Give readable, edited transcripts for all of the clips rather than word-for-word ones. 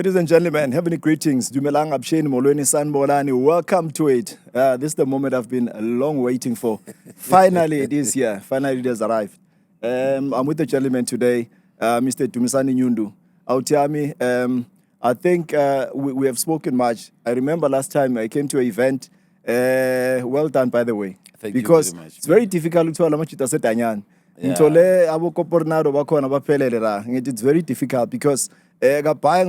Ladies and gentlemen, heavenly greetings. Dumelang Absheni Molweni Sanbolani. Welcome to it. This is the moment I've been long waiting for. Finally, it is here. Finally, it has arrived. I'm with the gentleman today, Mr. Dumisane Nyundu. Autiami, I think we have spoken much. I remember last time I came to an event. Well done, by the way. Thank because you very much. It's very difficult to allow to say Danyane. It's very difficult because why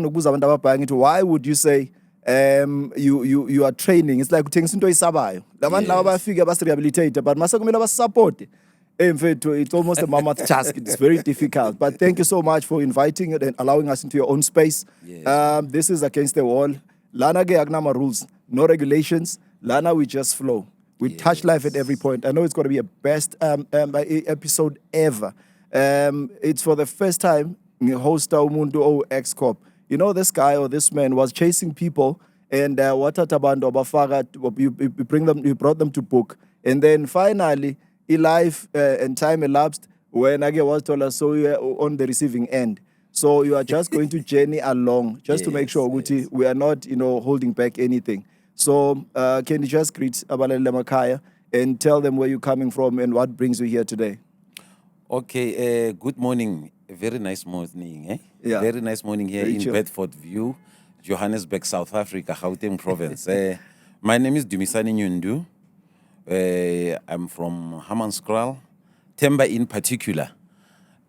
would you say you are training? It's like taking into isabayo. The man lava figure bas rehabilitate, but masakumela bas support. It's almost a mammoth task. It's very difficult. But thank you so much for inviting it and allowing us into your own space. Yes. This is against the wall. Lana ge agnama rules, no regulations. Lana we just flow. We touch life at every point. I know it's going to be a best episode ever. It's for the first time host Umuntu or Excop. You know, this guy or this man was chasing people, and what atabando bafaga you brought them to book, and then finally, life and time elapsed when I was told us so you are on the receiving end. So you are just going to journey along, just to make sure we are not, holding back anything. So can you just greet Abalele Makaya and tell them where you're coming from and what brings you here today? Okay, good morning. A very nice morning. Yeah. Very nice morning here Very in chill. Bedford View, Johannesburg, South Africa, Gauteng province. My name is Dumisane Nyundu. I'm from Hammanskraal, Themba in particular,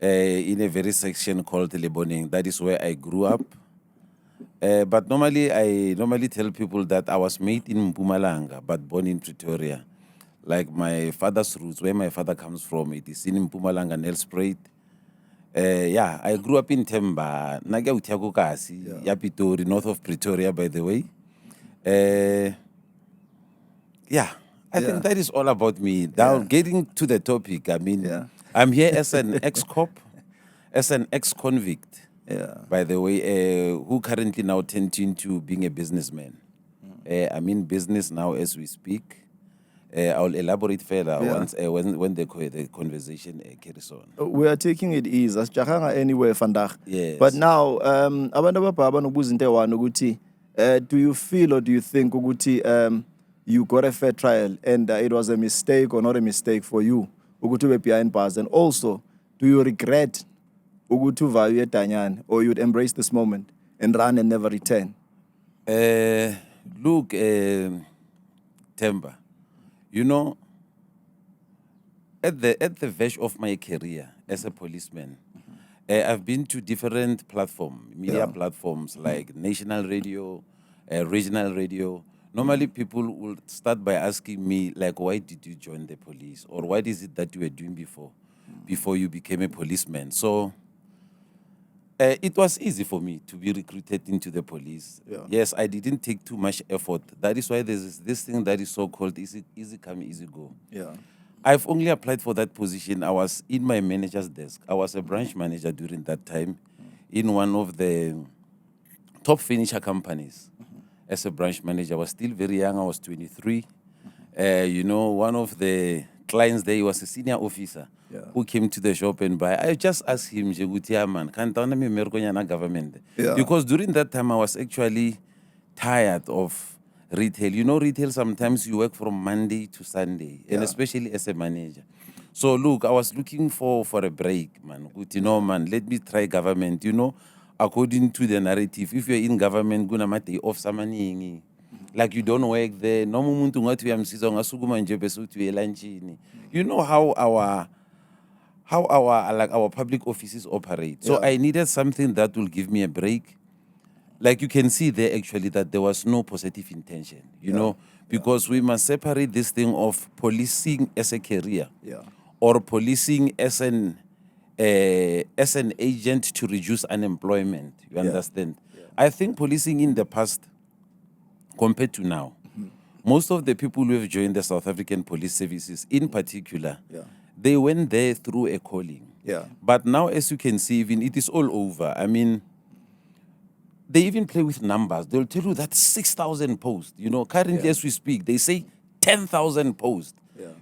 in a very section called Leboning. That is where I grew up. But I normally tell people that I was made in Mpumalanga, but born in Pretoria. Like my father's roots, where my father comes from, it is in Mpumalanga, Nelspruit. I grew up in Themba, Naga Utiakokasi, Yapitori, north of Pretoria, by the way. I think that is all about me. Now, getting to the topic, I'm here as an ex-cop, as an ex-convict. By the way, who currently now turned into being a businessman. I'm in business now as we speak. I'll elaborate further once when the conversation carries on. We are taking it easy. As Jahanga anywhere vandag. Yes. But now, do you feel or do you think ukuthi you got a fair trial and it was a mistake or not a mistake for you ukuthi behind bars? And also, do you regret ukuthi value Danyane, or you'd embrace this moment and run and never return? Look, Themba, at the verge of my career as a policeman, I've been to different media platforms like national radio, regional radio. Normally, people will start by asking me, like, why did you join the police? Or what is it that you were doing before you became a policeman? So it was easy for me to be recruited into the police. Yes, I didn't take too much effort. That is why there's this thing that is so-called easy come, easy go. I've only applied for that position. I was in my manager's desk. I was a branch manager during that time in one of the top furniture companies. As a branch manager, I was still very young. I was 23. One of the clients there was a senior officer who came to the shop and buy. I just asked him, man, can't government? Because during that time, I was actually tired of retail. Retail, sometimes you work from Monday to Sunday, and especially as a manager. So, look, I was looking for a break, man. Man, let me try government, according to the narrative. If you're in government, guna mate off samaning. Like you don't work there. No muntu ngati uyamsiza ngasukuma nje bese uthi uyelanchini. You know how our public offices operate. So I needed something that will give me a break. Like you can see there actually that there was no positive intention, because we must separate this thing of policing as a career or policing as an agent to reduce unemployment. You understand? I think policing in the past compared to now, most of the people who have joined the South African police services in particular, they went there through a calling. But now, as you can see, even it is all over. They even play with numbers. They'll tell you that 6,000 posts. Currently as we speak, they say 10,000 posts.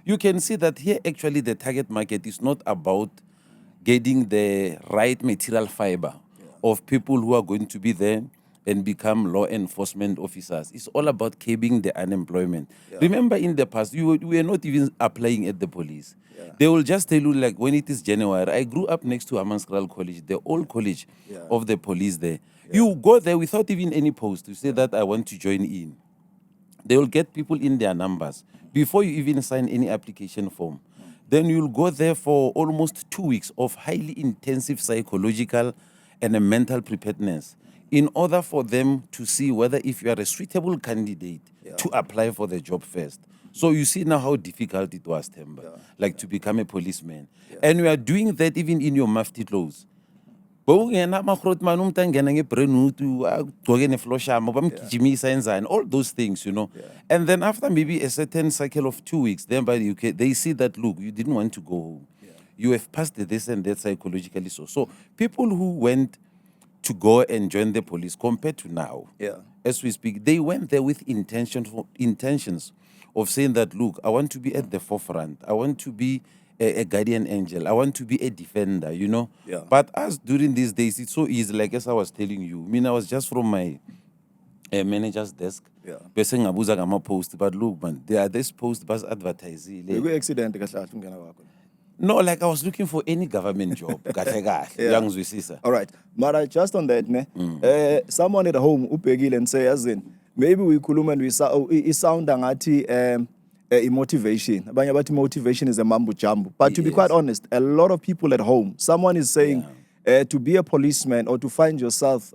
You can see that here actually the target market is not about getting the right material fiber of people who are going to be there and become law enforcement officers. It's all about curbing the unemployment. Remember, in the past, we were not even applying at the police. They will just tell you, like, when it is January. I grew up next to Amanskraal College, the old college of the police there. You go there without even any post to say that I want to join in. They will get people in their numbers before you even sign any application form. Then you'll go there for almost 2 weeks of highly intensive psychological and a mental preparedness in order for them to see whether if you are a suitable candidate to apply for the job first. So you see now how difficult it was, Themba, like to become a policeman. And we are doing that even in your mufti clothes. All those things, you know. And then after maybe a certain cycle of 2 weeks, then by the UK, they see that, look, you didn't want to go home. You have passed this and that psychologically. So people who went to go and join the police compared to now, as we speak, they went there with intentions of saying that, look, I want to be at the forefront. I want to be a guardian angel. I want to be a defender, you know. But as during these days, it's so easy. Like as I was telling you, I mean, I was just from my manager's desk. Post, but look, man, there are this post bus advertising. No, like I was looking for any government job. All right. Mara, just on that, someone at home upegile and say, as in, maybe we kuluma and we sound angati motivation. Motivation is a mambo jumbo. But to be quite honest, a lot of people at home, someone is saying to be a policeman or to find yourself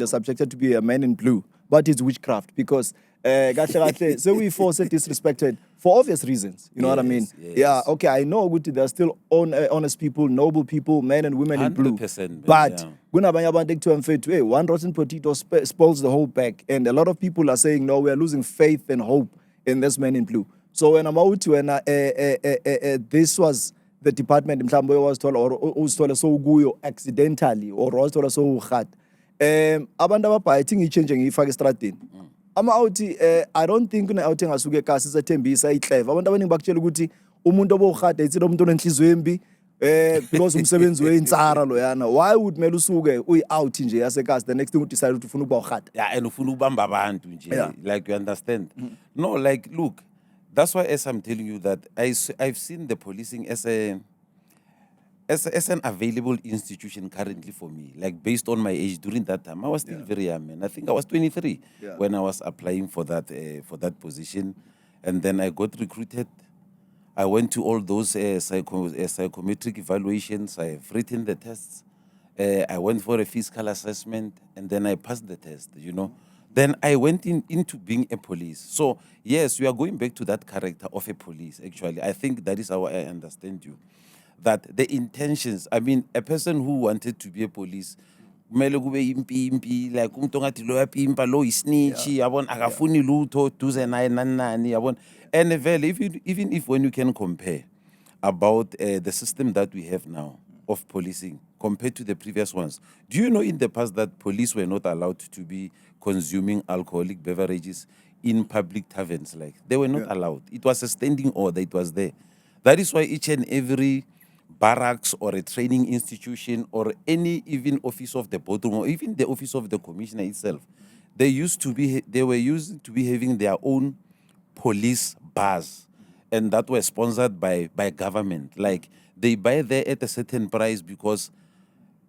subjected to be a man in blue, but it's witchcraft because so we force it disrespected for obvious reasons. You know what I mean? Yeah, okay, I know there are still honest people, noble people, men and women in blue. But one rotten potato spoils the whole pack. And a lot of people are saying, no, we are losing faith and hope in this man in blue. So when I'm out to this was the department mhlawumbe was told or uzithola sowukuyo accidentally or wazithola sowuhat abantu ababhayi thi ngichange ngiyifaka estradini ama-outi I don't think une-outi engasuke kasi isethembisa iclever abantu abaningi bakutshela ukuthi umuntu obowuhada itsile umuntu onenhliziyo embi because umsebenzi weyintsara loyana why would mele usuke uyi-out nje yasekasi the next thing udecide ukuthi ufuna ukuba uhada and ufuna ukubamba abantu nje like you understand no like look that's why as I'm telling you that I've seen the policing as an available institution currently for me, like based on my age during that time. I was still very young, man. I think I was 23 when I was applying for that position. And then I got recruited. I went to all those psychometric evaluations. I've written the tests. I went for a physical assessment, and then I passed the test, you know. Then I went into being a police. So, yes, we are going back to that character of a police, actually. I think that is how I understand you. That the intentions, I mean, a person who wanted to be a police, like lo snitch, and even if when you can compare about the system that we have now of policing compared to the previous ones, do you know in the past that police were not allowed to be consuming alcoholic beverages in public taverns? Like they were not allowed. It was a standing order. It was there. That is why each and every barracks or a training institution or any even office of the boardroom or even the office of the commissioner itself, they were used to be having their own police bars, and that were sponsored by government. Like they buy there at a certain price because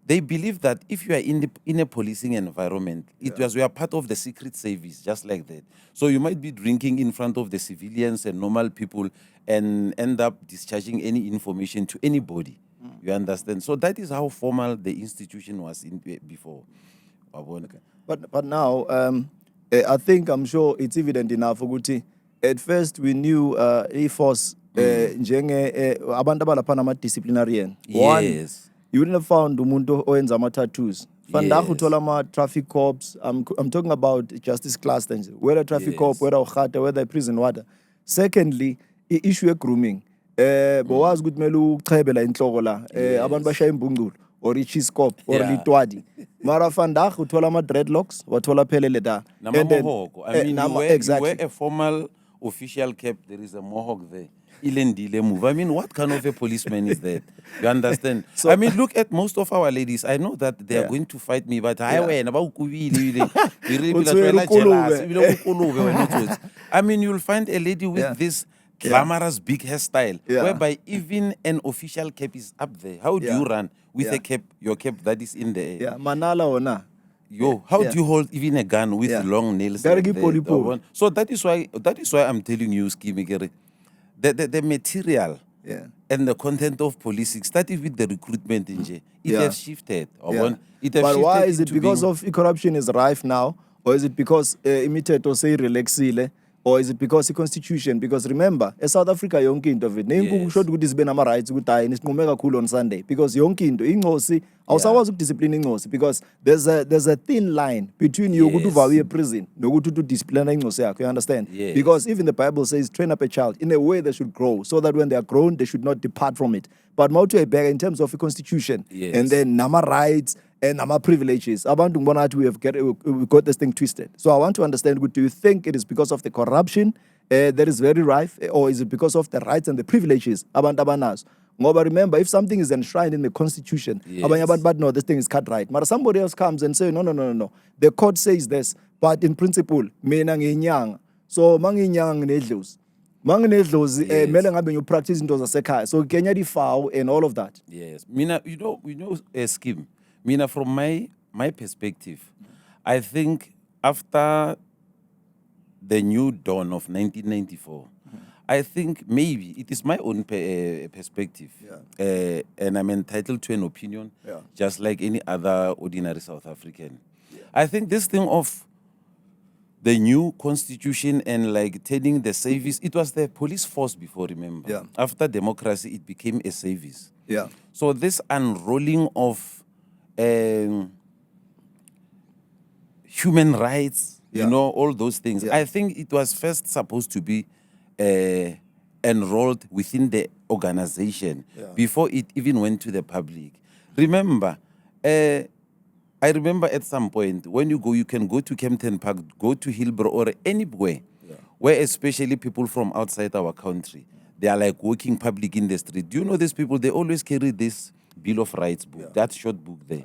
they believe that if you are in a policing environment, you are part of the secret service, just like that. So you might be drinking in front of the civilians and normal people and end up discharging any information to anybody. You understand? So that is how formal the institution was before. Okay. But now, I think I'm sure it's evident enough. At first, we knew e-force abantu abalapha ama-disciplinarian. Yes. You wouldn't have found umuntu owenza ama-tattoos. Vandaag uthola ama-traffic cops. I'm talking about justice class things. Whether traffic cop, whether ukhata, whether prison water. Secondly, issue grooming. Bowazi ukuthi mele uchebela inhloko la. Abantu bashaya imbungculo or i-cheese-cop or litwadi. Mara vandaag uthola ama-dreadlocks, wathola phelele da. Mohawk. I mean, you wear a formal official cap, there is a mohawk there. ilendile move. I mean, what kind of a policeman is that? You understand? So- I mean, look at most of our ladies. I know that they are Yeah. going to fight me, but Yeah. I mean, you'll find a lady with Yeah. this Yeah. glamorous big hairstyle, Yeah. whereby even an official cap is up there. How do Yeah. you run with Yeah. a cap, your cap that is in the air? Yeah, manala ona. Yo, how Yeah. do you hold even a gun with Yeah. long nails? Gotta like keep that? poly-poly. So that is why I'm telling you, Skeem Gere, the material Yeah. and the content of policing, starting with the recruitment in J, it Yeah. has shifted. Yeah. It has But shifted why is it into because being- of corruption is rife now, or is it because imithetho say relaxile, or is it because the constitution? Because remember, South Africa yonke into of it. Nengu Yes. kusho ukuthi zibe nama rights ukuthi hayi nisinqume kakhulu on Sunday because yonke into ingosi awusakwazi ukudiscipline ingosi because there's a thin line between you ukuthi Yes. uvawe prison nokuthi udiscipline ingosi yakho, you understand? Yes. Because even the Bible says train up a child in a way they should grow so that when they are grown they should not depart from it. But Mautu Ebega in terms of the constitution Yes. and then nama rights and nama privileges. Abantu ngibona ngathi we got this thing twisted. So I want to understand, do you think it is because of the corruption that is very rife, or is it because of the rights and the privileges abantu abanazo? Ngoba remember, if something is enshrined in the constitution, Yes. abanye abantu bathi no, this thing is cut right. But somebody else comes and say no. The court says this, but in principle, mina ngiyinyanga. So mangiyinyanga nginedlozi. Manginedlozi Yes. mele ngabe ngiyopractice into zasekhaya. So Kenya difawu and all of that. Yes. Mina, you know a scheme. Mina, from my perspective, I think after the new dawn of 1994, I think maybe it is my own perspective, and I'm entitled to an opinion, just like any other ordinary South African. I think this thing of the new constitution and like turning the service, it was the police force before, remember? Yeah. After democracy, it became a service. Yeah. So this unrolling of human rights, Yeah. you know, all those things. Yeah. I think it was first supposed to be enrolled within the organization before it even went to the public. Remember, I remember at some point when you can go to Kempton Park, go to Hillbrow or anywhere, where especially people from outside our country, they are like working public in the street. Do you know these people? They always carry this Bill of Rights book, that short book there.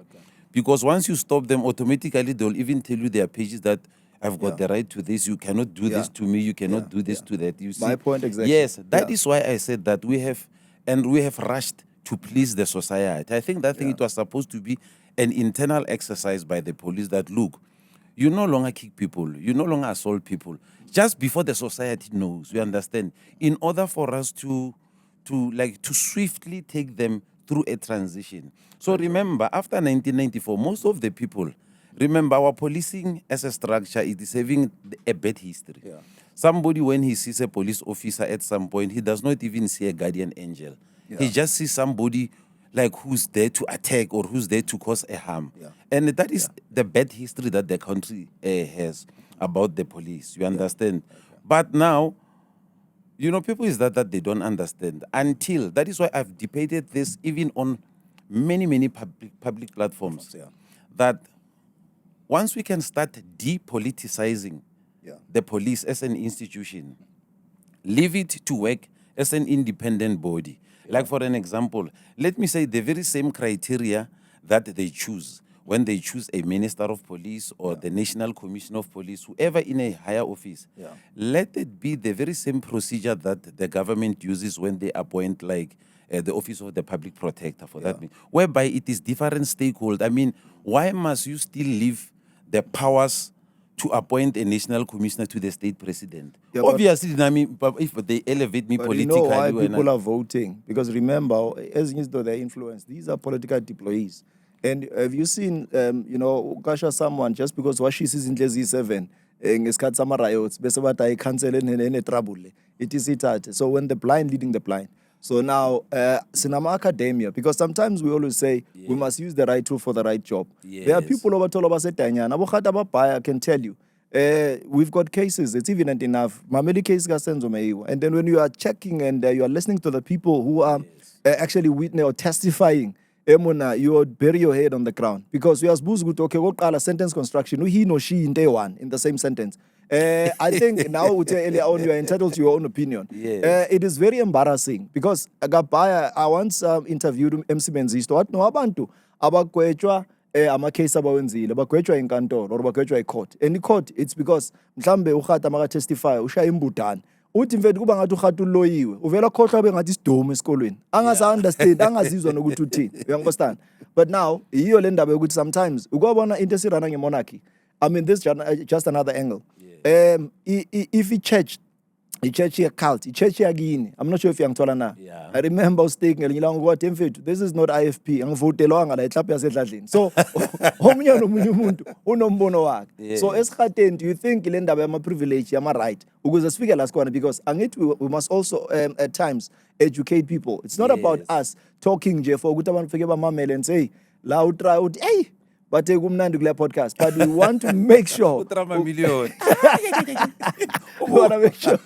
Because once you stop them, automatically they'll even tell you their pages that I've got the right to this. You cannot do this to me. You cannot do this to that. You see? My point exactly. Yes, that is why I said that we have rushed to please the society. I think that thing it was supposed to be an internal exercise by the police that look, you no longer kick people, you no longer assault people. Just before the society knows, you understand. In order for us to swiftly take them through a transition. So remember, after 1994, most of the people, remember our policing as a structure, it is having a bad history. Somebody, when he sees a police officer at some point, he does not even see a guardian angel. He just sees somebody like who's there to attack or who's there to cause a harm. And that is the bad history that the country has about the police. You understand? But now, you know, people is that they don't understand. Until, that is why I've debated this even on many public platforms. That once we can start depoliticizing the police as an institution, leave it to work as an independent body. Like for an example, let me say the very same criteria that they choose when they choose a minister of police or the National Commissioner of Police, whoever in a higher office, let it be the very same procedure that the government uses when they appoint like the Office of the Public Protector, for that, whereby it is different stakeholders. I mean, why must you still leave the powers to appoint a national commissioner to the state president? Obviously, I mean, if they elevate me but politically, you know why people are voting? Because remember, as though they're influenced, these are political deployees. And have you seen, you know, ukasha someone just because what she sees in Lezi 7, ngesikhathi sama riots, bese bathi ayicancel ene trouble. It is it. So when the blind leading the blind. So now, Sinama Academia, because sometimes we always say we must use the right tool for the right job. There are people over Danyane, I can tell you. We've got cases, it's even enough. Mameli case and then when you are checking and you are listening to the people who are actually witnessing or testifying, you would bury your head on the ground. Because we are supposed to okay, what sentence construction, he or she in day one, in the same sentence. I think now earlier on you are entitled to your own opinion. Yes. It is very embarrassing because I once interviewed MC Menzisto. What no abantu abakwetshwa ama-case abawenzile bagwetshwa inkantolo or bagwetshwa i-court. And i-court it's because mhlambe urhata maka-testify ushaya imbudane. Uthi mfethu kuba ngathi urhata uloyiwe uvela khohlwa bengathi isidomo esikolweni understand angazizwa nokuthi uthini. You understand? But now yiyo le ndaba yokuthi sometimes ukubona into esirana ngemonarchy. I mean, this is just another angle. Yeah. If i-church cult, i-church yakini, I'm not sure if you're na. Yeah. I remember I was taking this is not IFP. Angivotelwanga la ehlapha yasedladleni. So omunye nomunye umuntu unombono wakhe. So esikhateni, do you think le ndaba yama privilege yama right ukuze sifike la sikhona, because we must also at times educate people. It's not about us talking nje for ukuthi abantu fike bamamele and say la utry uthi hey but kumnandi kule podcast, but we want to make sure we want to make sure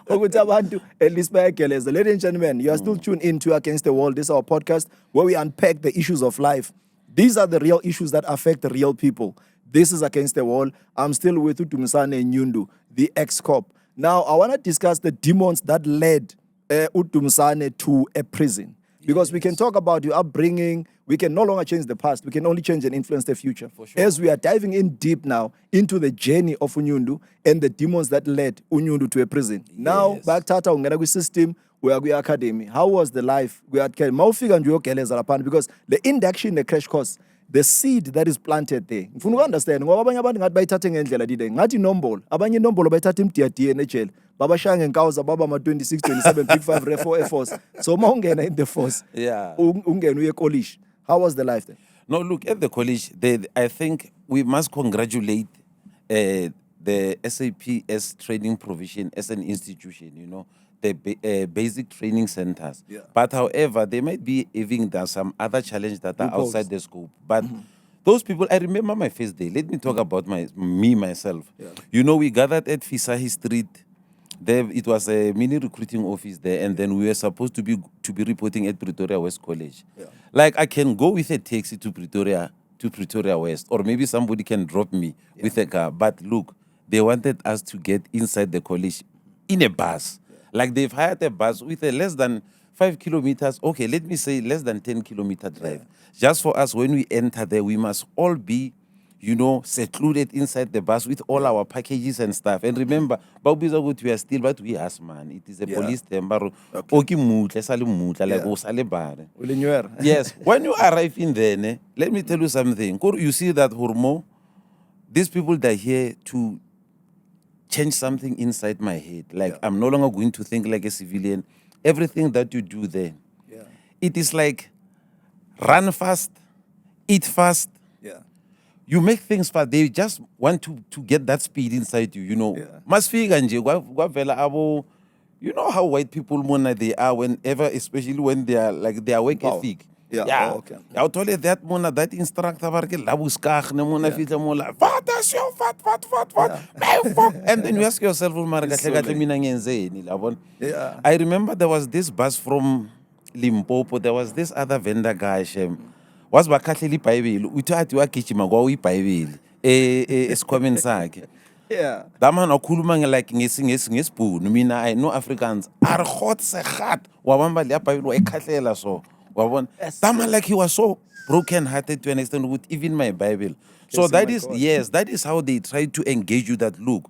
ukuthi abantu at least bayageleza. Ladies and gentlemen, you are still tuned into Against the Wall. This is our podcast where we unpack the issues of life. These are the real issues that affect the real people. This is Against the Wall. I'm still with Dumisane and Nyundu, the Excop. Now, I want to discuss the demons that led Dumisane to a prison. Because we can talk about your upbringing, we can no longer change the past, we can only change and influence the future. For sure. As we are diving in deep now into the journey of Nyundu and the demons that led Nyundu to a prison. Yes. Now, back tata ungena system, we are academy. How was the life? We are Maufika and because the induction, the crash course, the seed that is planted there. If you understand, ngoba abanye abantu ngathi bayithathe ngendlela dide. Ngathi inombolo, abanye inombolo bayithatha imdiadiye nejele. Baba shaya ngenkawu baba ma 26 27 big 5 refo Air Force. So mawungena in the force. Yeah. Ungena uye college. How was the life there? No, look, at the college, I think we must congratulate the SAPS training provision as an institution, you know, the basic training centers. Yeah. But however, they might be having some other challenges that are outside the scope. But those people, I remember my first day. Let me talk about myself. Yeah. You know, we gathered at Fisahi Street. There, it was a mini recruiting office there, and then we were supposed to be reporting at Pretoria West College. Yeah. Like I can go with a taxi to Pretoria West, or maybe somebody can drop me with a car. But look, they wanted us to get inside the college in a bus. Yeah. Like they've hired a bus with a less than 5 kilometers. Okay, let me say less than 10-kilometer drive. Yeah. Just for us, when we enter there, we must all be, you know, secluded inside the bus with all our packages and stuff. And remember, we are still, but we ask, man, it is a police temper. Yes, when you arrive in there, let me tell you something. You see that Hormo, these people that are here to change something inside my head. Like, I'm no longer going to think like a civilian. Everything that you do there, it is like run fast, eat fast. You make things fast. They just want to get that speed inside you, you know. You know how white people they are whenever, especially when they are like their work ethic. Yeah. Oh, okay. I told you that instructor and then you ask yourself, I remember there was this bus from Limpopo. There was this other vendor guy, was bakahleli iBhayibheli uthi wagijima kwayiBhayibheli esikhwameni sakhe. Yeah. That man okhuluma like ngesibhunu. Mina I know Africans are hot sehat wabamba le iBhayibheli wayikhahlela so wabona. That man like he was so broken hearted to an extent with even my Bible. So that is that is how they try to engage you, that look,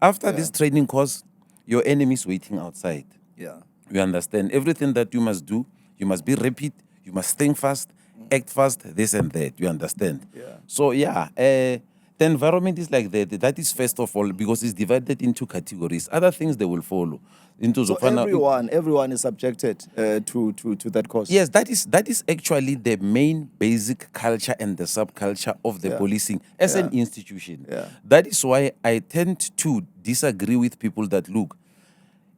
after this training course your enemy is waiting outside. Yeah. You understand everything that you must do, you must be rapid, you must think fast, act fast, this and that. You understand? Yeah. So the environment is like that. That is first of all because it's divided into categories. Other things they will follow. So everyone is subjected to that course. Yes, that is actually the main basic culture and the subculture of the policing as an institution. Yeah. That is why I tend to disagree with people that look.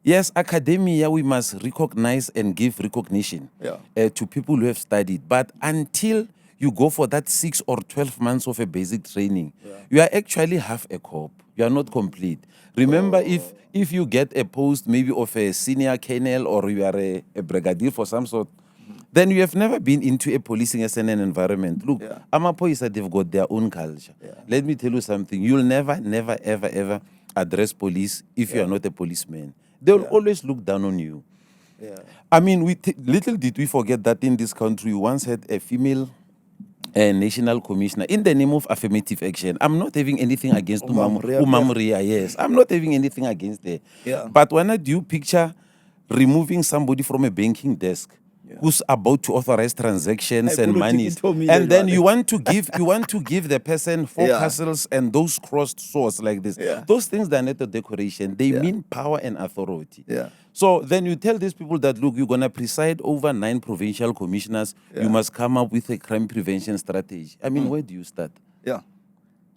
Yes, academia, we must recognize and give recognition to people who have studied. But until you go for that 6 or 12 months of a basic training, you are actually half a cop. You are not complete. Remember, if you get a post maybe of a senior colonel or you are a brigadier for some sort, then you have never been into a policing as an environment. Look, Amapoisa, they've got their own culture. Yeah. Let me tell you something. You'll never, ever address police if you are not a policeman. They'll always look down on you. Yeah. I mean, little did we forget that in this country, we once had a female national commissioner in the name of affirmative action. I'm not having anything against Umamria, yes. I'm not having anything against her. Yeah. But when I do picture removing somebody from a banking desk who's about to authorize transactions and monies, and then you want to give the person four castles and those crossed swords like this. Those things, they're not a decoration. They mean power and authority. So then you tell these people that, look, you're going to preside over 9 provincial commissioners. You must come up with a crime prevention strategy. I mean, where do you start?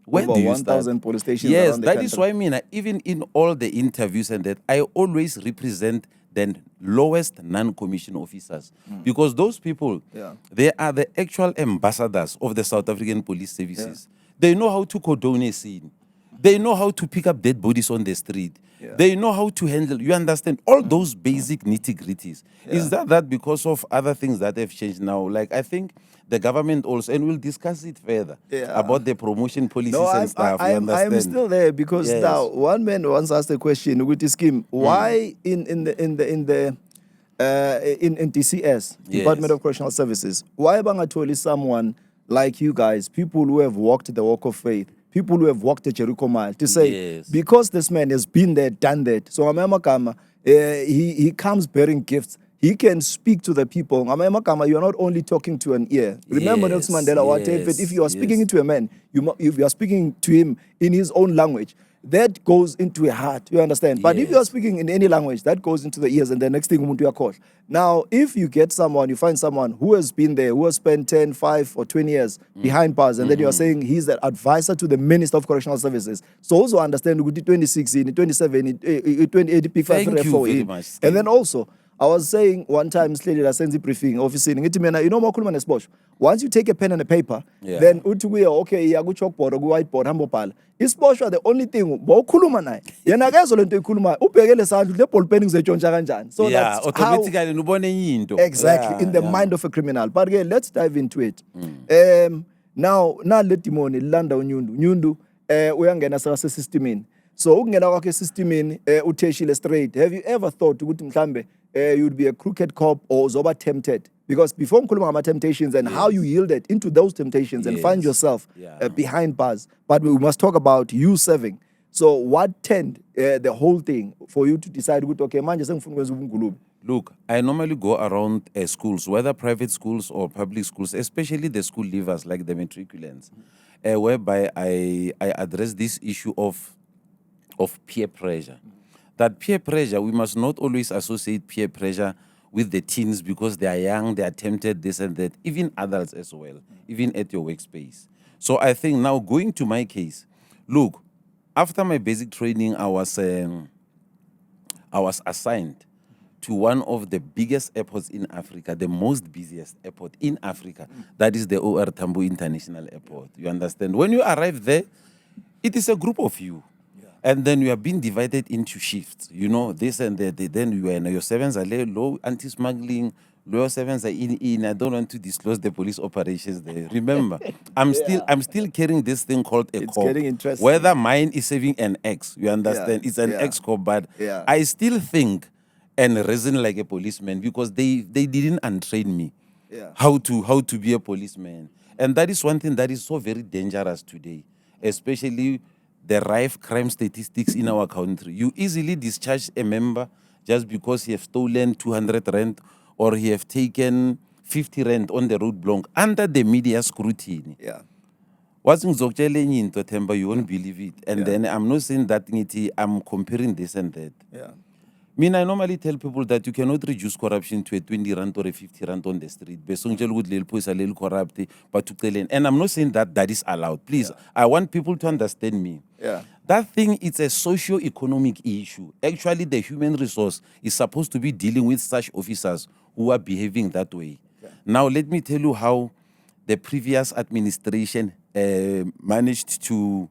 Where over do you 1,000 police stations Yes, around the that country. is why I mean, even in all the interviews and that, I always represent the lowest non-commissioned officers. Because those people, they are the actual ambassadors of the South African police services. They know how to cordon a scene. They know how to pick up dead bodies on the street. They know how to handle, you understand, all those basic nitty-gritties. Is that because of other things that have changed now? Like, I think the government also, and we'll discuss it further, about the promotion policies and stuff, you understand? I'm still there because now one man once asked a question with his scheme, why in DCS, Department of Correctional Services, why bangatoli someone like you guys, people who have walked the walk of faith, people who have walked the Jericho mile, to say, because this man has been there, done that, so he comes bearing gifts. He can speak to the people. You are not only talking to an ear. Remember Nelson Mandela, if you are speaking to a man, if you are speaking to him in his own language, that goes into a heart, you understand? But if you are speaking in any language, that goes into the ears, and the next thing, you are caught. Now, if you get someone, you find someone who has been there, who has spent 10, 5, or 20 years behind bars, and then you are saying he's the advisor to the Minister of Correctional Services. So also understand 2016, 2017, 2080, Thank you very much. and then also, I was saying one time, slowly, I sent the briefing, office, you know, once you take a pen and a paper, then okay, you go chalkboard or go whiteboard, hambopal. It's the only thing, so that's automatically, exactly, in the mind of a criminal. But again, let's dive into it. Now let the money land on Nyundu, we are going to system in. So, ukungena system in uteshile straight. Have you ever thought ukuthi mhlambe you'd be a crooked cop or zoba tempted? Because before ngikhuluma ngama temptations and how you yielded into those temptations and find yourself behind bars. But we must talk about you serving. So, what turned the whole thing for you to decide, okay, manje sengifuna ukwenza ubungulube? Look, I normally go around schools, whether private schools or public schools, especially the school leavers like the matriculants, whereby I address this issue of peer pressure. That peer pressure, we must not always associate peer pressure with the teens because they are young, they are tempted, this and that, even adults as well, even at your workspace. So I think now going to my case, look, after my basic training, I was assigned to one of the biggest airports in Africa, the most busiest airport in Africa. That is the OR Tambo International Airport. You understand? When you arrive there, it is a group of you. And then you are being divided into shifts, you know, this and that. Then you are, your sevens are low anti-smuggling, lower sevens are in. I don't want to disclose the police operations there. Remember, I'm still carrying this thing called a It's cop. getting interesting. Whether mine is saving an X, you understand? It's an Excop, but I still think and reason like a policeman because they didn't untrain me how to be a policeman. And that is one thing that is so very dangerous today, especially the rife crime statistics in our country. You easily discharge a member just because he have stolen 200 rand or he have taken 50 rand on the roadblock under the media scrutiny. What's into Themba, you won't believe it. And then I'm not saying that I'm comparing this and that. I mean, I normally tell people that you cannot reduce corruption to a 20 rand or a 50 rand on the street. And I'm not saying that that is allowed. Please, I want people to understand me. That thing, it's a socio-economic issue. Actually, the human resource is supposed to be dealing with such officers who are behaving that way. Now, let me tell you how the previous administration managed to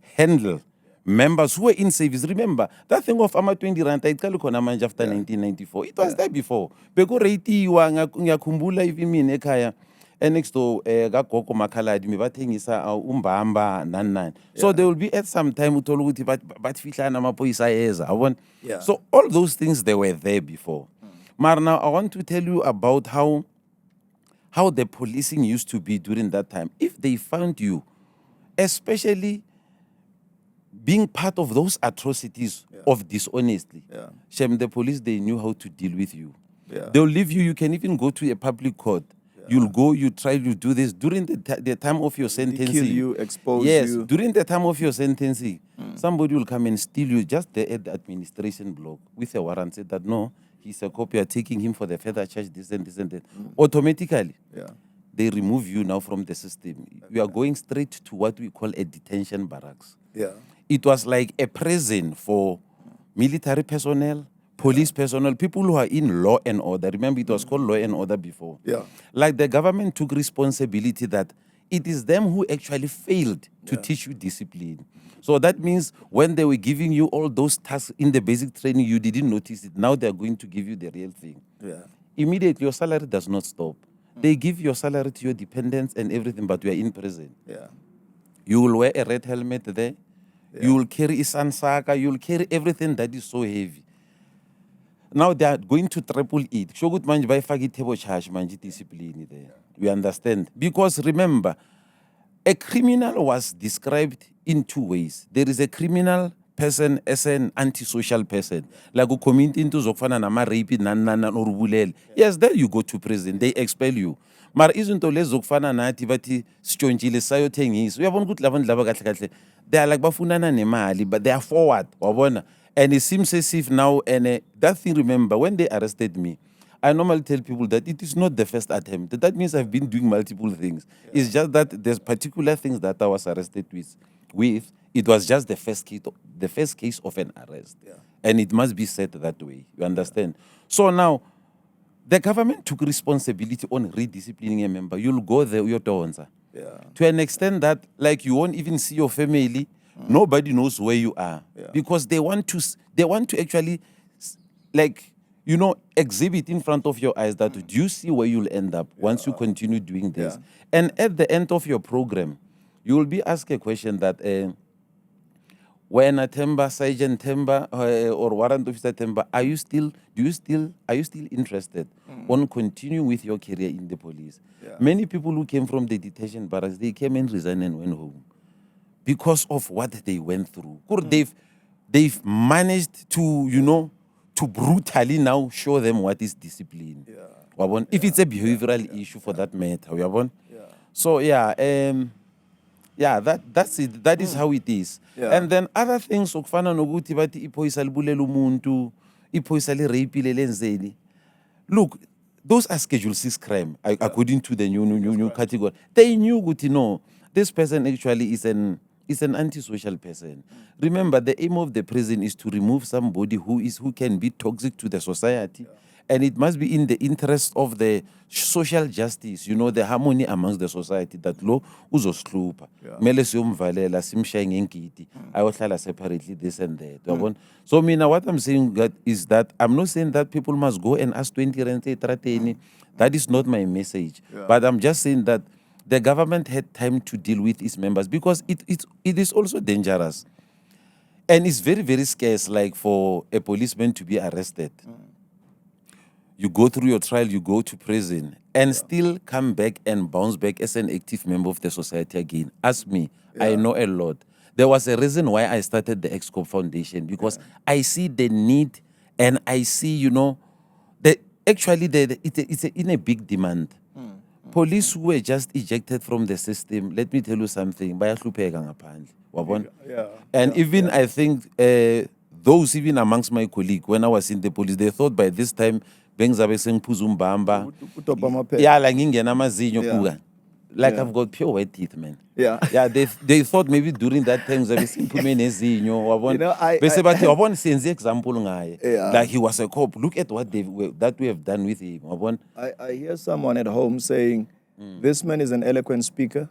handle members who were in service. Remember, that thing of Ama 20 Rand, after 1994, it was there before. Beko reiti ngakhumbula even mina ekhaya. and next to Gakoko Makaladi, me bathengisa umbamba nan. So there will be at some time uthola ukuthi but fihla namaphoyisa eza. Yeah. So all those things they were there before. But now I want to tell you about how the policing used to be during that time. If they found you, especially being part of those atrocities of dishonesty, Shem, the police, they knew how to deal with you. Yeah. They'll leave you. You can even go to a public court. You'll go, you try to do this during the time of your sentencing. Kill you, expose you. you. During the time of your sentencing, somebody will come and steal you just there at the administration block with a warrant, say that no, he's a cop, you are taking him for the further charge, this and this and that. Automatically, they remove you now from the system. You are going straight to what we call a detention barracks. Yeah. It was like a prison for military personnel, police personnel, people who are in law and order. Remember, it was called law and order before. Yeah. Like the government took responsibility that it is them who actually failed to teach you discipline. So that means when they were giving you all those tasks in the basic training, you didn't notice it. Now they're going to give you the real thing. Yeah. Immediately, your salary does not stop. They give your salary to your dependents and everything, but you are in prison. Yeah. You will wear a red helmet there. You will carry isansaka. You will carry everything that is so heavy. Now they are going to triple it. Shogut manje bayifaka charge manje discipline there. You understand? Because remember, a criminal was described in two ways. There is a criminal person as an antisocial person. Like a community into zokufana nama rape nanana or bulel. Yes, there you go to prison. They expel you. Mar isn't ole zokufana nathi bathi sitshontsile sayothengisa. Uyabona ukuthi labantu laba kahle kahle they are like bafunana nemali, but they are forward. Wabona. And it seems as if now, and that thing, remember, when they arrested me, I normally tell people that it is not the first attempt. That means I've been doing multiple things. It's just that there's particular things that I was arrested with. It was just the first case of an arrest. And it must be said that way. You understand? So now, the government took responsibility on redisciplining a member. You'll go there, you're to an extent that, like, you won't even see your family. Nobody knows where you are because they want to actually, like, you know, exhibit in front of your eyes that do you see where you'll end up once you continue doing this. And at the end of your program, you will be asked a question that when a Themba, Sergeant Themba, or Warrant Officer Themba, are you still interested on continuing with your career in the police? Many people who came from the detention barracks, they came and resigned and went home because of what they went through. They've managed to, you know, to brutally now show them what is discipline. If it's a behavioral issue for that matter. So that's it. That is how it is. And then other things okufana nokuthi bathi iphoyisa libulela umuntu, iphoyisa lirapile lenzeni. Look, those are Schedule 6 crime according to the new category. They knew ukuthi no, this person actually is an antisocial person. Remember, the aim of the prison is to remove somebody who can be toxic to the society. And it must be in the interest of the social justice, you know, the harmony amongst the society that lo uzosihlupa. Mele siyomvalela simshaye ngenkiti. Ayohlala separately this and that. So what I'm saying is that I'm not saying that people must go and ask 20 rand trateni. That is not my message. But I'm just saying that the government had time to deal with its members because it is also dangerous. And it's very, very scarce, like for a policeman to be arrested. You go through your trial, you go to prison, and still come back and bounce back as an active member of the society again. Ask me, I know a lot. There was a reason why I started the Excop Foundation, because I see the need and I see, you know, it's in a big demand. Police who were just ejected from the system, let me tell you something, and even I think those even amongst my colleagues, when I was in the police, they thought by this time, like I've got pure white teeth, man. They thought maybe during that time like he was a cop. Look at what we have done with him. I hear someone at home saying, this man is an eloquent speaker.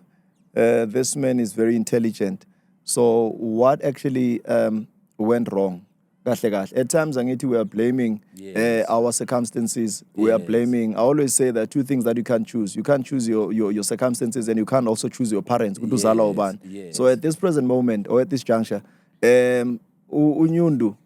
This man is very intelligent. So what actually went wrong? kahle kahle. At times, angithi we are blaming our circumstances. We are blaming. I always say there are two things that you can't choose. You can't choose your circumstances, and you can't also choose your parents. So at this present moment, or at this juncture, Nyundu,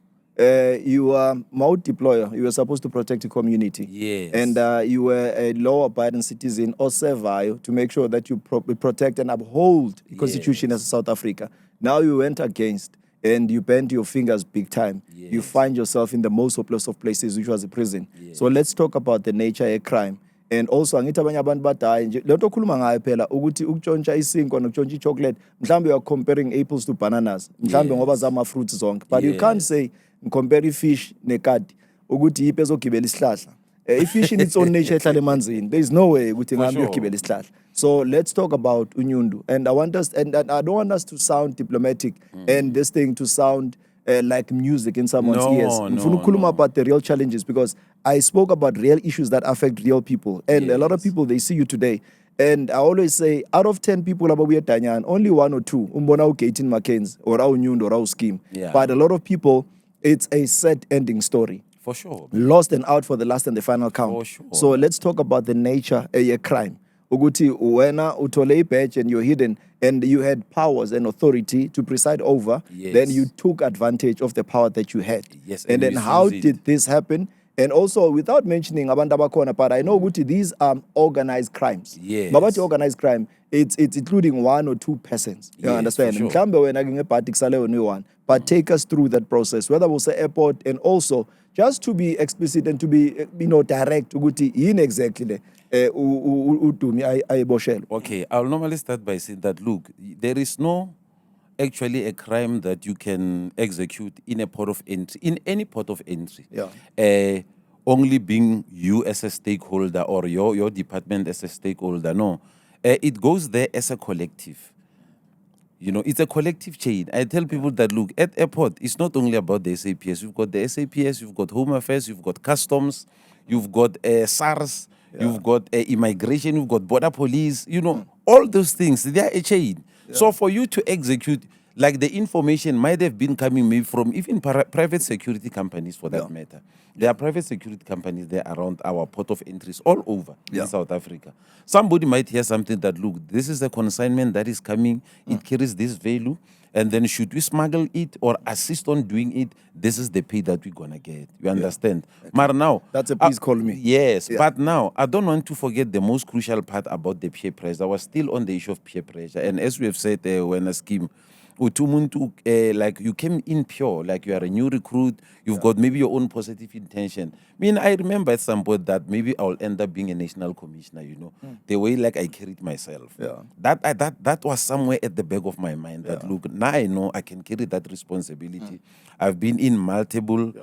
you are mouth deployer. You were supposed to protect the community. And you were a law-abiding citizen or servile to make sure that you protect and uphold the constitution as South Africa. Now you went against and you bent your fingers big time. You find yourself in the most hopeless of places, which was a prison. So let's talk about the nature of crime. And also angithi abanye abantu badayi nje lento okhuluma ngayo phela ukuthi ukutshontsha isinkwa nokutshontsha ichocolate mhlambe you are comparing apples to bananas mhlambe ngoba zama fruits zonke but you can't say compare fish nekadi ukuthi yiphi ezogibela isihlahla ifish in its own nature ehlala emanzini there is no way ukuthi ngambe yogibela isihlahla. So let's talk about Nyundu, and I want us and I don't want us to sound diplomatic and this thing to sound like music in someone's ears. No. About the real challenges, because I spoke about real issues that affect real people, and a lot of people, they see you today. And I always say, out of 10 people about we Danyane, only 1 or 2 umbona u-18 Mackenzie or Nyundu or Skeem. But a lot of people, it's a sad ending story. For sure. Lost and out for the last and the final count. For sure. So let's talk about the nature of a crime. Uguti uwena utole badge and you're hidden and you had powers and authority to preside over, then you took advantage of the power that you had. And then how did this happen? And also, without mentioning abantu abakhona, but I know Uguti, these are organized crimes. But organized crime, it's including 1 or 2 persons. You understand? But take us through that process, whether we'll say airport, and also just to be explicit and to be direct. Uguti in exactly. Okay, I'll normally start by saying that, look, there is no actually a crime that you can execute in a port of entry, in any port of entry. Only being you as a stakeholder or your department as a stakeholder. No, it goes there as a collective. You know, it's a collective chain. I tell people that, look, at airport, it's not only about the SAPS. You've got the SAPS, you've got Home Affairs, you've got Customs, you've got SARS, you've got immigration, you've got border police, you know, all those things, they are a chain. So for you to execute, like the information might have been coming maybe from even private security companies for that matter. There are private security companies there around our port of entries all over in South Africa. Somebody might hear something that, look, this is a consignment that is coming, it carries this value, and then should we smuggle it or assist on doing it, this is the pay that we're going to get. You understand? But now... That's a please call me. Yes, but now, I don't want to forget the most crucial part about the peer pressure. I was still on the issue of peer pressure. And as we have said when a scheme, like you came in pure, like you are a new recruit, you've got maybe your own positive intention. I mean, I remember at some point that maybe I'll end up being a national commissioner, you know, the way like I carried myself. That was somewhere at the back of my mind that, look, now I know I can carry that responsibility. I've been in multiple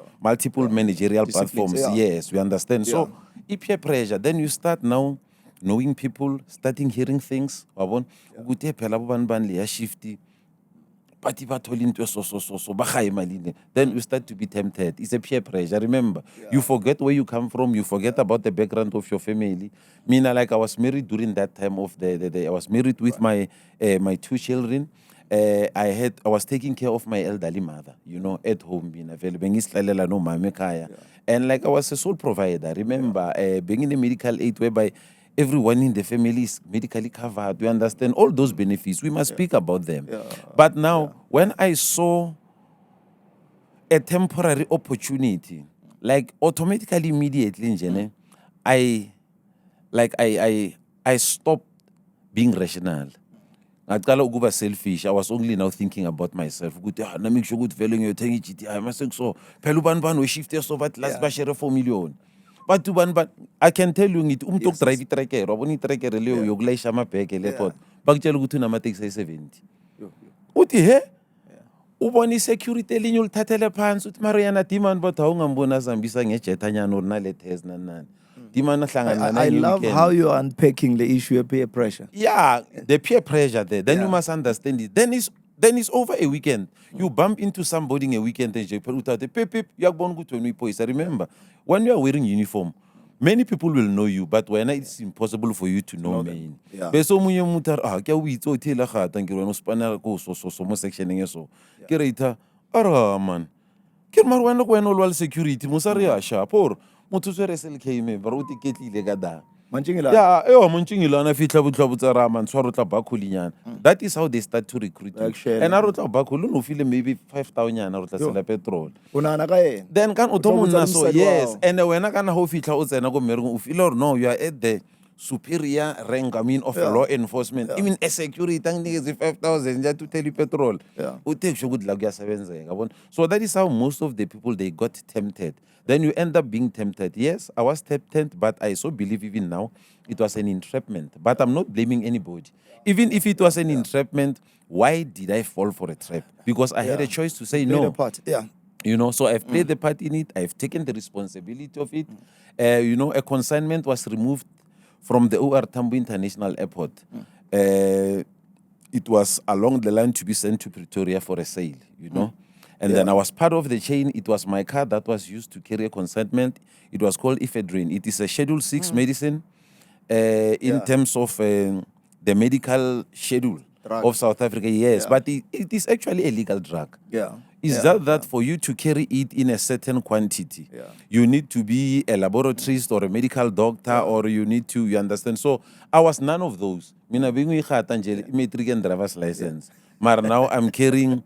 managerial platforms. Yes, we understand. So, peer pressure, then you start now knowing people, starting hearing things. But then you start to be tempted. It's a peer pressure. Remember, you forget where you come from. You forget about the background of your family. Mina, like I was married during that time of the I was married with my 2 children. I was taking care of my elderly mother, you know, at home, being available. And like I was a sole provider. Remember, being in a medical aid whereby everyone in the family is medically covered. We understand all those benefits. We must speak about them. But now, when I saw a temporary opportunity, like automatically, immediately, I stopped being rational. I was selfish. I was only now thinking about myself. Make sure good value your I must say so. Peluban ban we shift so that last bashare 4 million. But I can tell you it drive tracker roboni tracker le yo gleisha mabheke le pot bakutshela ukuthi unama taxi ay 70 uthi he ubona security linye ulithathele phansi uthi Mariana demand but awungambona zambisa ngejethanyana or nale test nanani demand ahlangana I love how you are unpacking the issue of peer pressure. The peer pressure there, then you must understand it. Then it's over a weekend. You bump into somebody in a weekend and you are born good to I remember, when you are wearing uniform, many people will know you, but when it's impossible for you to know me. Man. Ke mara wena go wena o lwa security mosare ya sharp or motho tsere SLK member o tiketlile ka da. Manchingilana. Yeah, Manchingilana fitla butla butsara man tshwaro tla bakulinyana. That is how they start to recruit you. Actually. And a rotla bakulu no feel maybe 5,000 nyana rotla sela petrol. Unana ka yena. Then kan o tomo nna so mosadi yes, wao. and wena kana ho fitla o tsena go mmereng o feel or no you are at the superior rank, I mean, of law enforcement. Even a security tank is 5,000 just to tell you petrol. Who takes you good luck? So that is how most of the people they got tempted. Then you end up being tempted. Yes, I was tempted, but I so believe even now it was an entrapment. But I'm not blaming anybody. Even if it was an entrapment, why did I fall for a trap? Because I had a choice to say no. You know, so I've played the part in it. I've taken the responsibility of it. You know, a consignment was removed from the OR Tambo International Airport. It was along the line to be sent to Pretoria for a sale, you know. And then I was part of the chain. It was my car that was used to carry a consignment. It was called ephedrine. It is a Schedule 6 medicine in terms of the medical schedule of South Africa, yes. But it is actually a legal drug. Is that for you to carry it in a certain quantity, you need to be a laboratorist or a medical doctor, or you need to, you understand? So I was none of those. Mina being matric and driver's license. But now I'm carrying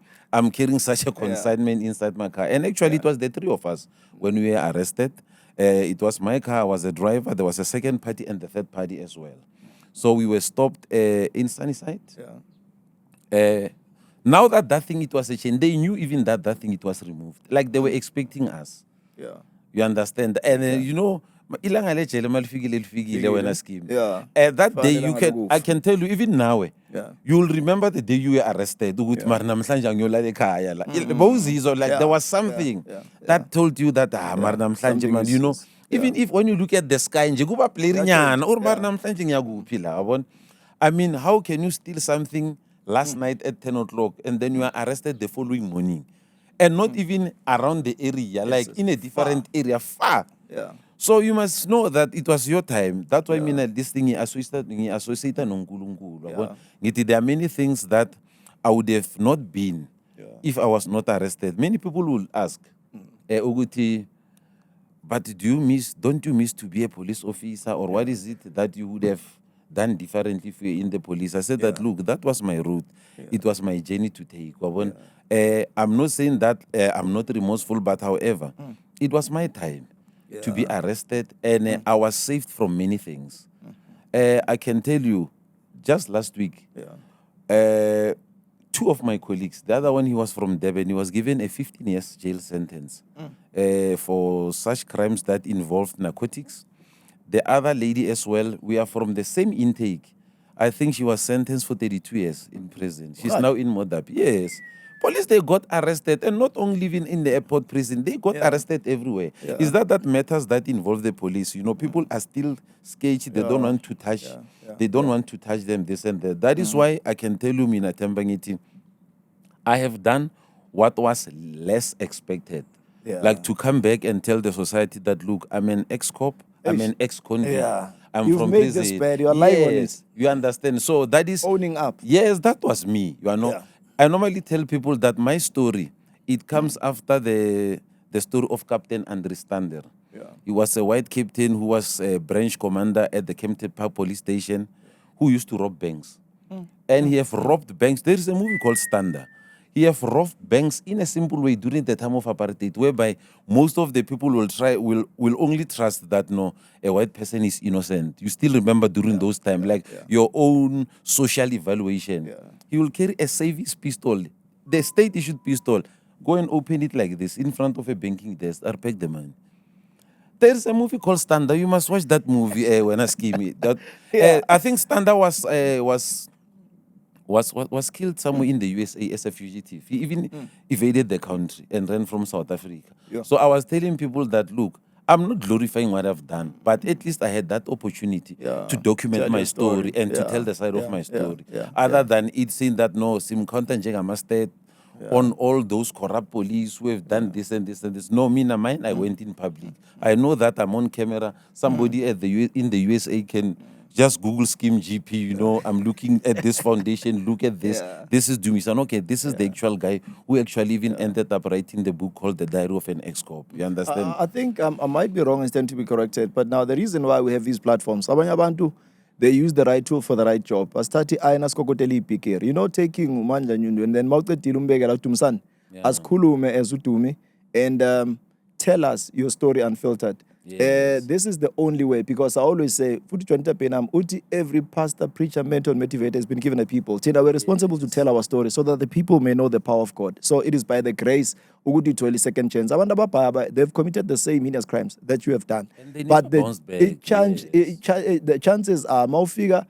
such a consignment inside my car. And actually it was the three of us when we were arrested. It was my car, I was a driver, there was a second party and the third party as well. So we were stopped in Sunnyside. Now that thing, it was a chain, they knew even that thing, it was removed. Like they were expecting us. You understand? And you know, Skeem. That day, I can tell you, even now, you'll remember the day you were arrested. Like there was something that told you that, man, you know, even if when you look at the sky, I mean, how can you steal something last night at 10 o'clock and then you are arrested the following morning? And not even around the area, like in a different area, far. So you must know that it was your time. That's why I mean this thing is associated There are many things that I would have not been if I was not arrested. Many people will ask, Oguti, but don't you miss to be a police officer, or what is it that you would have done differently if you're in the police? I said that, look, that was my route. It was my journey to take. I'm not saying that I'm not remorseful, but however, it was my time to be arrested, and I was saved from many things. I can tell you, just last week, two of my colleagues, the other one, he was from Durban, he was given a 15 years jail sentence for such crimes that involved narcotics. The other lady as well, we are from the same intake. I think she was sentenced for 32 years in prison. She's now in Modap. Yes. Police, they got arrested, and not only living in the airport prison, they got arrested everywhere. Is that matters that involve the police? You know, people are still sketchy. They don't want to touch. They don't want to touch them, this and that. That is why I can tell you, Mina Themba, I have done what was less expected. Like to come back and tell the society that, look, I'm an ex-cop, I'm an ex-convict. I'm from made prison. This bad. You are lying on it. You understand? So that is owning up. Yes, that was me. You know, I normally tell people that my story, it comes after the story of Captain Andre Stander. He was a white captain who was a branch commander at the Kingpin police station, who used to rob banks. And he have robbed banks. There is a movie called Stander. He have robbed banks in a simple way during the time of apartheid, whereby most of the people will only trust that no, a white person is innocent. You still remember during those times, like your own social evaluation. He will carry a service pistol, the state-issued pistol, go and open it like this in front of a banking desk, or peg the money. There's a movie called Stander. You must watch that movie when I scheme it. I think Stander was killed somewhere in the USA as a fugitive. He even evaded the country and ran from South Africa. So I was telling people that, look, I'm not glorifying what I've done, but at least I had that opportunity to document my story and to tell the side of my story. Other than it saying that, no, Sim content must on all those corrupt police who have done this and this and this. No, me, mine, I went in public. I know that I'm on camera. Somebody in the USA can just Google Skeem GP, you know, I'm looking at this foundation, look at this. Yeah. This is Dumisane. Okay, this is the actual guy who actually even ended up writing the book called The Diary of an Excop. You understand? I think I might be wrong and stand to be corrected, but now the reason why we have these platforms, abanye abantu, they use the right tool for the right job. Astati ayina skokoteli ipikiri. You know, taking Manja Nyundu and then mawuqedile umbekela Dumisane, asikhulume as uDumi and tell us your story unfiltered. Yes. This is the only way, because I always say, every pastor, preacher, mentor, motivator has been given a people. We're responsible to tell our story so that the people may know the power of God. So it is by the grace, Uguti 20 second chance. They've committed the same heinous crimes that you have done. And they need But to the, bounce back, the chances are more figure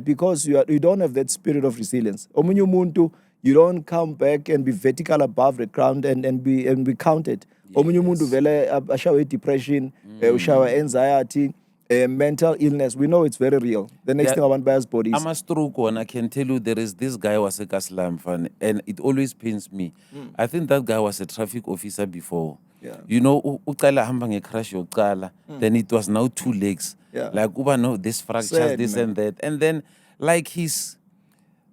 because you don't have that spirit of resilience. Omunye umuntu, you don't come back and be vertical above the ground and be counted. Omunye umuntu vele ashawe depression, ushawe anxiety, mental illness. We know it's very real. The next thing abantu bayas bodies. I'm a stroke one. I can tell you there is this guy was a Gaslam fan, and it always pains me. I think that guy was a traffic officer before. Yeah. You know, uqala hamba nge-crash yokuqala, then it was now 2 legs. Yeah. Like uba no, this fractures, Sad, this man. and that. And then like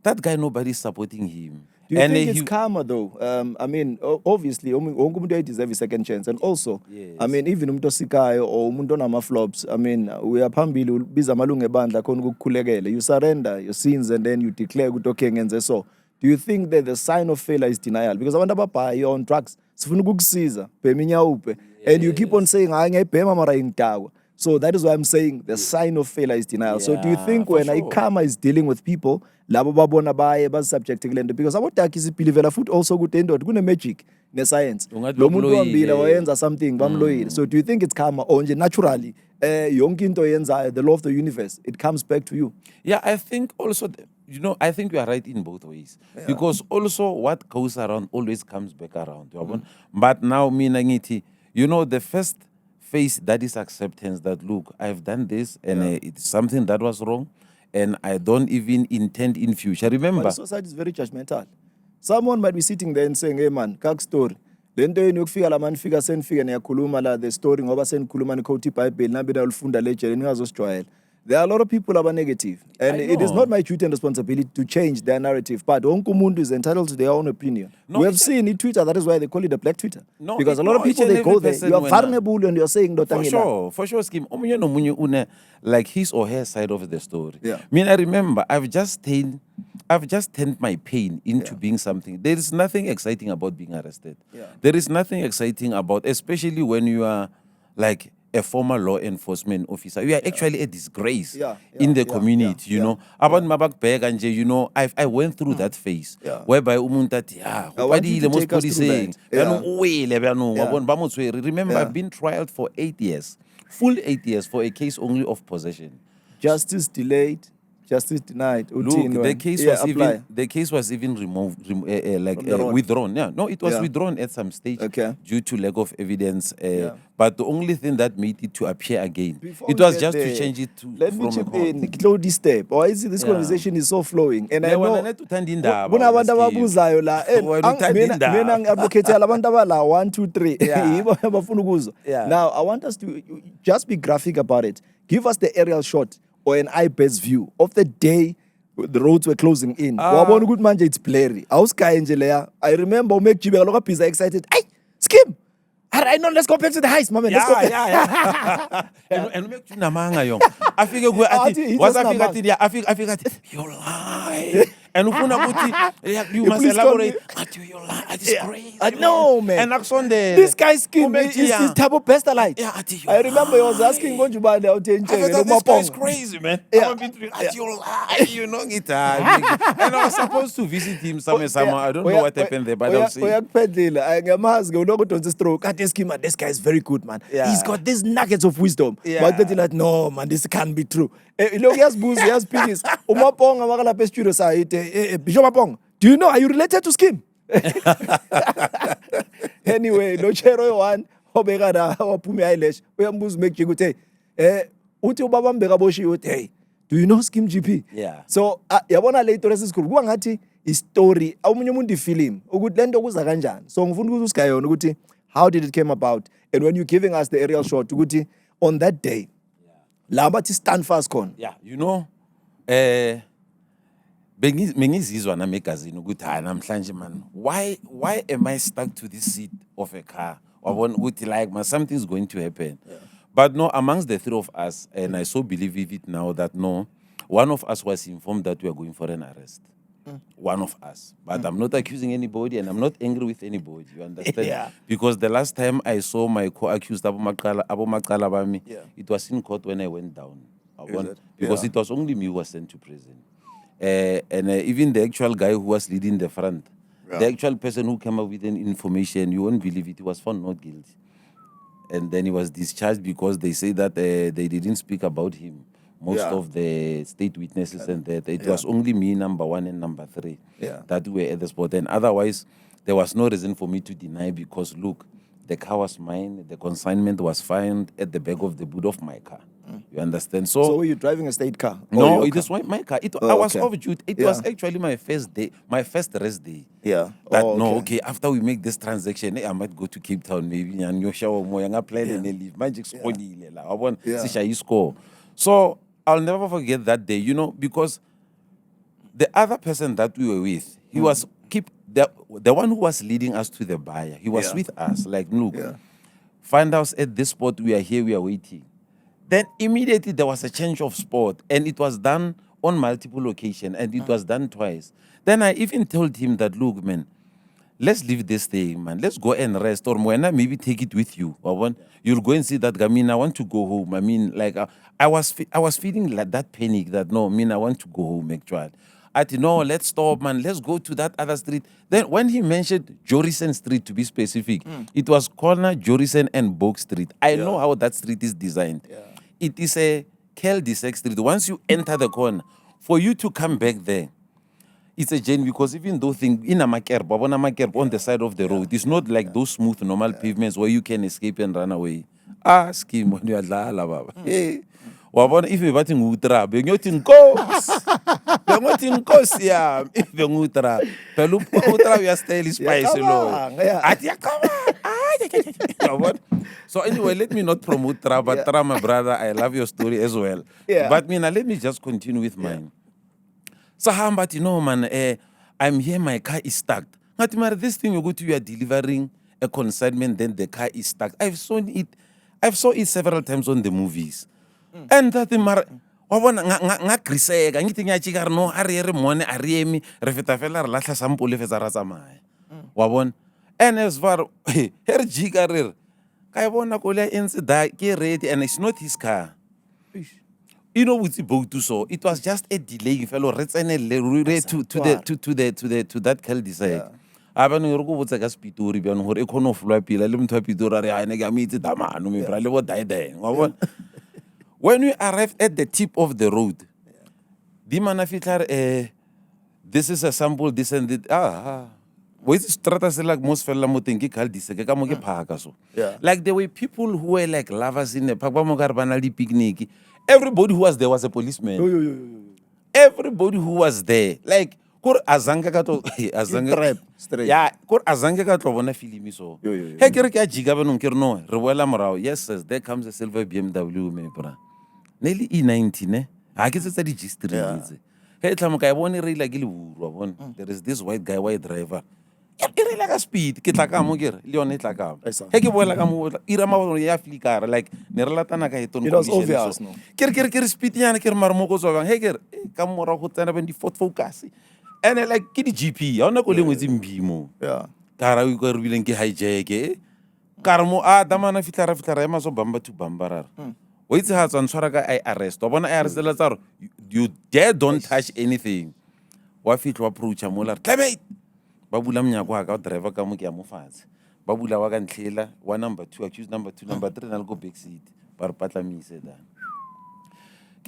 that guy, nobody's supporting him. Do you think it's karma though? I mean, obviously, wonke umuntu deserve a second chance. And also, I mean, even umuntu osikayo or umuntu onama flops, I mean, uyaphambili ubiza amalungu ebandla khona ukukhulekela. You surrender your sins and then you declare ukuthi okay ngenze so. Do you think that the sign of failure is denial? Because abantu ababhayi on drugs, sifuna ukukusiza, bhema inyawuphe. And you keep on saying, hayi ngiyayibhema mara ingidakwa. So that is why I'm saying the sign of failure is denial. So do you think when karma is dealing with people, labo babona baye bazisubjecte kule nto, because abodaki sibhilivela futhi also ukuthi endoda kune-magic ne-science, lo muntu wambile wayenza something bamloyile. So do you think it's karma or nje naturally yonke into yenzayo, the law of the universe, it comes back to you? Yeah, I think also, you know, I think you are right in both ways. Because also what goes around always comes back around. But now, mina ngithi, you know, the first phase, that is acceptance, that look, I've done this and it's something that was wrong and I don't even intend in future. Remember, but society is very judgmental. Someone might be sitting there and saying, hey man, kak story, lento yenu yokufika la man fika senifika niyakhuluma la the story ngoba senikhuluma nikhowuthi iBhayibheli nabina ulifunda lejele ningazosijwayela. There are a lot of people who are negative, and it is not my duty and responsibility to change their narrative. But wonke umuntu is entitled to their own opinion. We have seen in Twitter, that is why they call it a black Twitter. Because a lot of people, they go there, you are vulnerable and you are saying, for sure, Skeem, omunye nomunye une like his or her side of the story. Yeah. I mean, I remember, I've just turned my pain into being something. There is nothing exciting about being arrested. Yeah. There is nothing exciting about, especially when you are like a former law enforcement officer. You are actually a disgrace in the community, you know. About Mabak Beg and you know, I went through that phase whereby umuntu what did you take us through that? Remember, I've been trialed for 8 years, full 8 years for a case only of possession. Justice delayed, justice denied. Look, the case was even withdrawn. Yeah, no, it was withdrawn at some stage due to lack of evidence. But the only thing that made it to appear again, it was just to change it to. Let me chip in, close this step. Or is it this conversation is so flowing? And I know abantu ababuzayo la, mina ngi-advocate abantu abala 1, 2, 3. Yibo abafuna ukuzwa. Now I want us to just be graphic about it. Give us the aerial shot or an eye-based view of the day the roads were closing in. Wabona ukuthi manje it's blurry. Awusikaye nje leya. I remember uMake Jibe lokho busy excited. Hey, Skeem. I know, let's go back to the heist, mama. Let's go back. And make you namanga yong. Afike ku ati afika ati you lie. And you must elaborate. You lie. It's crazy. No, man. And Sunday, this guy's Skeem is Thabo Pestalite. I remember he was asking Gonjuba the this guy's crazy, man. You lie. You know it. And I was supposed to visit him somewhere. I don't know what happened there, but I'll see. This guy is very good, man. He's got these nuggets of wisdom. But they're like, no, man, this can't be true. Look, he has booze, he has penis. Umapong, Amakala Pestudio Saite, Bishop Mapong. Do you know, are you related to Skeem? Anyway, no chero one, Obegada, or Pumi Eilish, we are Muz make you say, Uti Babam Begaboshi, hey, do you know Skeem GP? Yeah. So, Yabona later is school. Guangati is story. Aumunyumundi film. Ugudlendo Guzaganjan. So, Mfundu Skayon, Uguti. How did it came about? And when you're giving us the aerial shot, on that day, La bathi stand fast khona. Yeah, you know, bengizizwa nami egazini ukuthi hayi namhlanje man, why am I stuck to this seat of a car? Wabona ukuthi like man, something's going to happen. But no, amongst the three of us, and I so believe it now that no, one of us was informed that we are going for an arrest. One of us. But I'm not accusing anybody and I'm not angry with anybody. You understand? Yeah. Because the last time I saw my co-accused Abu Makala Bami, it was in court when I went down. Because it was only me who was sent to prison. And even the actual guy who was leading the front, the actual person who came up with the information, you won't believe it, he was found not guilty. And then he was discharged because they say that they didn't speak about him. Most of the state witnesses and that it was only me, number 1 and number 3, that were at the spot. And otherwise, there was no reason for me to deny because look, the car was mine, the consignment was found at the back of the boot of my car. You understand? So were you driving a state car? No, it was my car. I was off duty. It was actually my first day, my first rest day. Yeah. That after we make this transaction, I might go to Cape Town maybe and you shower more and plan and leave. Magic I want to score. So I'll never forget that day, you know, because the other person that we were with, he was the one who was leading us to the buyer. He was with us, like, look, find us at this spot. We are here. We are waiting. Then immediately there was a change of spot, and it was done on multiple occasions, and it was done twice. Then I even told him that, look, man, let's leave this thing, man. Let's go and rest, or maybe take it with you. You'll go and see that. I mean, I want to go home. I mean, like I was feeling like that panic that no, I mean, I want to go home, actually. I said, no, let's stop, man. Let's go to that other street. Then when he mentioned Jorisen Street, to be specific, it was corner Jorisen and Bogue Street. I know how that street is designed. It is a cul-de-sac street. Once you enter the corner, for you to come back there, it's a journey because even though in a makerb on the side of the road, it's not like those smooth normal pavements where you can escape and run away. Skeem when you are baba. Hey. If you're batting utra, benyotin kos, yeah. If you're utra, utra, we are still spicy low. So anyway, let me not promote Tra, but Tra, my brother, I love your story as well. But let me just continue with mine. So but you know, man, I'm here, my car is stuck. But this thing you are delivering a consignment, then the car is stuck. I've saw it several times on the movies. And that nga grisega ngithi ngiyachika no ari mone ari emi re feta fela re lahla sample le fetsa ra tsamaya wa bona and as far her jika re ka bona ko le entse da ke ready and it's not his car. You know with boat to so it was just a delay fellow re tsenele to that cul-de-sac. Aba no re go botsa ka Spitori bjano hore e khono flwa pila le motho wa Pitori re a ne ga mitse damano me bra le bo daideng wa bona. When we arrived at the tip of the road, the man this is a sample, this and that. Like most fella motenki cul-de-sac ka mo ke phaka so. Like there were people who were like lovers in the park, ba mo ka re bana le picnic. Everybody who was there was a policeman. Everybody who was there, like kor azanga ka to azanga straight. Yeah, kor azanga ka to bona film so. He ke re ke a jiga banong ke re no, re boela morao. Yes, sir, there comes a silver BMW me bra. Nearly E90 ne. Ha ke tsetsa di G3 Hey tlamo ka bone re ile ke le buru wa bona. There is this white driver. E re like a speed ke tla ka mo ke re le yone e tla ka. He ke boela ka mo ira ma bona ya flicker like ne re latana ka eton. It was obvious no. Ke speed yana ke re mar mo go tswa bang. He ke re ka mo ra go tsena ben di Ford Focus. And like ke di GP ha ona go lengwe tse mbimo. Ka ra o go re bileng ke hijack ka re mo damana fitla ema so bamba to bamba ra. Wait has on Swaraka I arrest. I arrest you dare don't touch anything. What fit to approach a molar? Climate Babula Mnyagwa driver Kamuki Mufaz. Babula Wagan Taylor, 1 number 2, accused number 2, number 3, and I'll go big seat. Parpatami said that.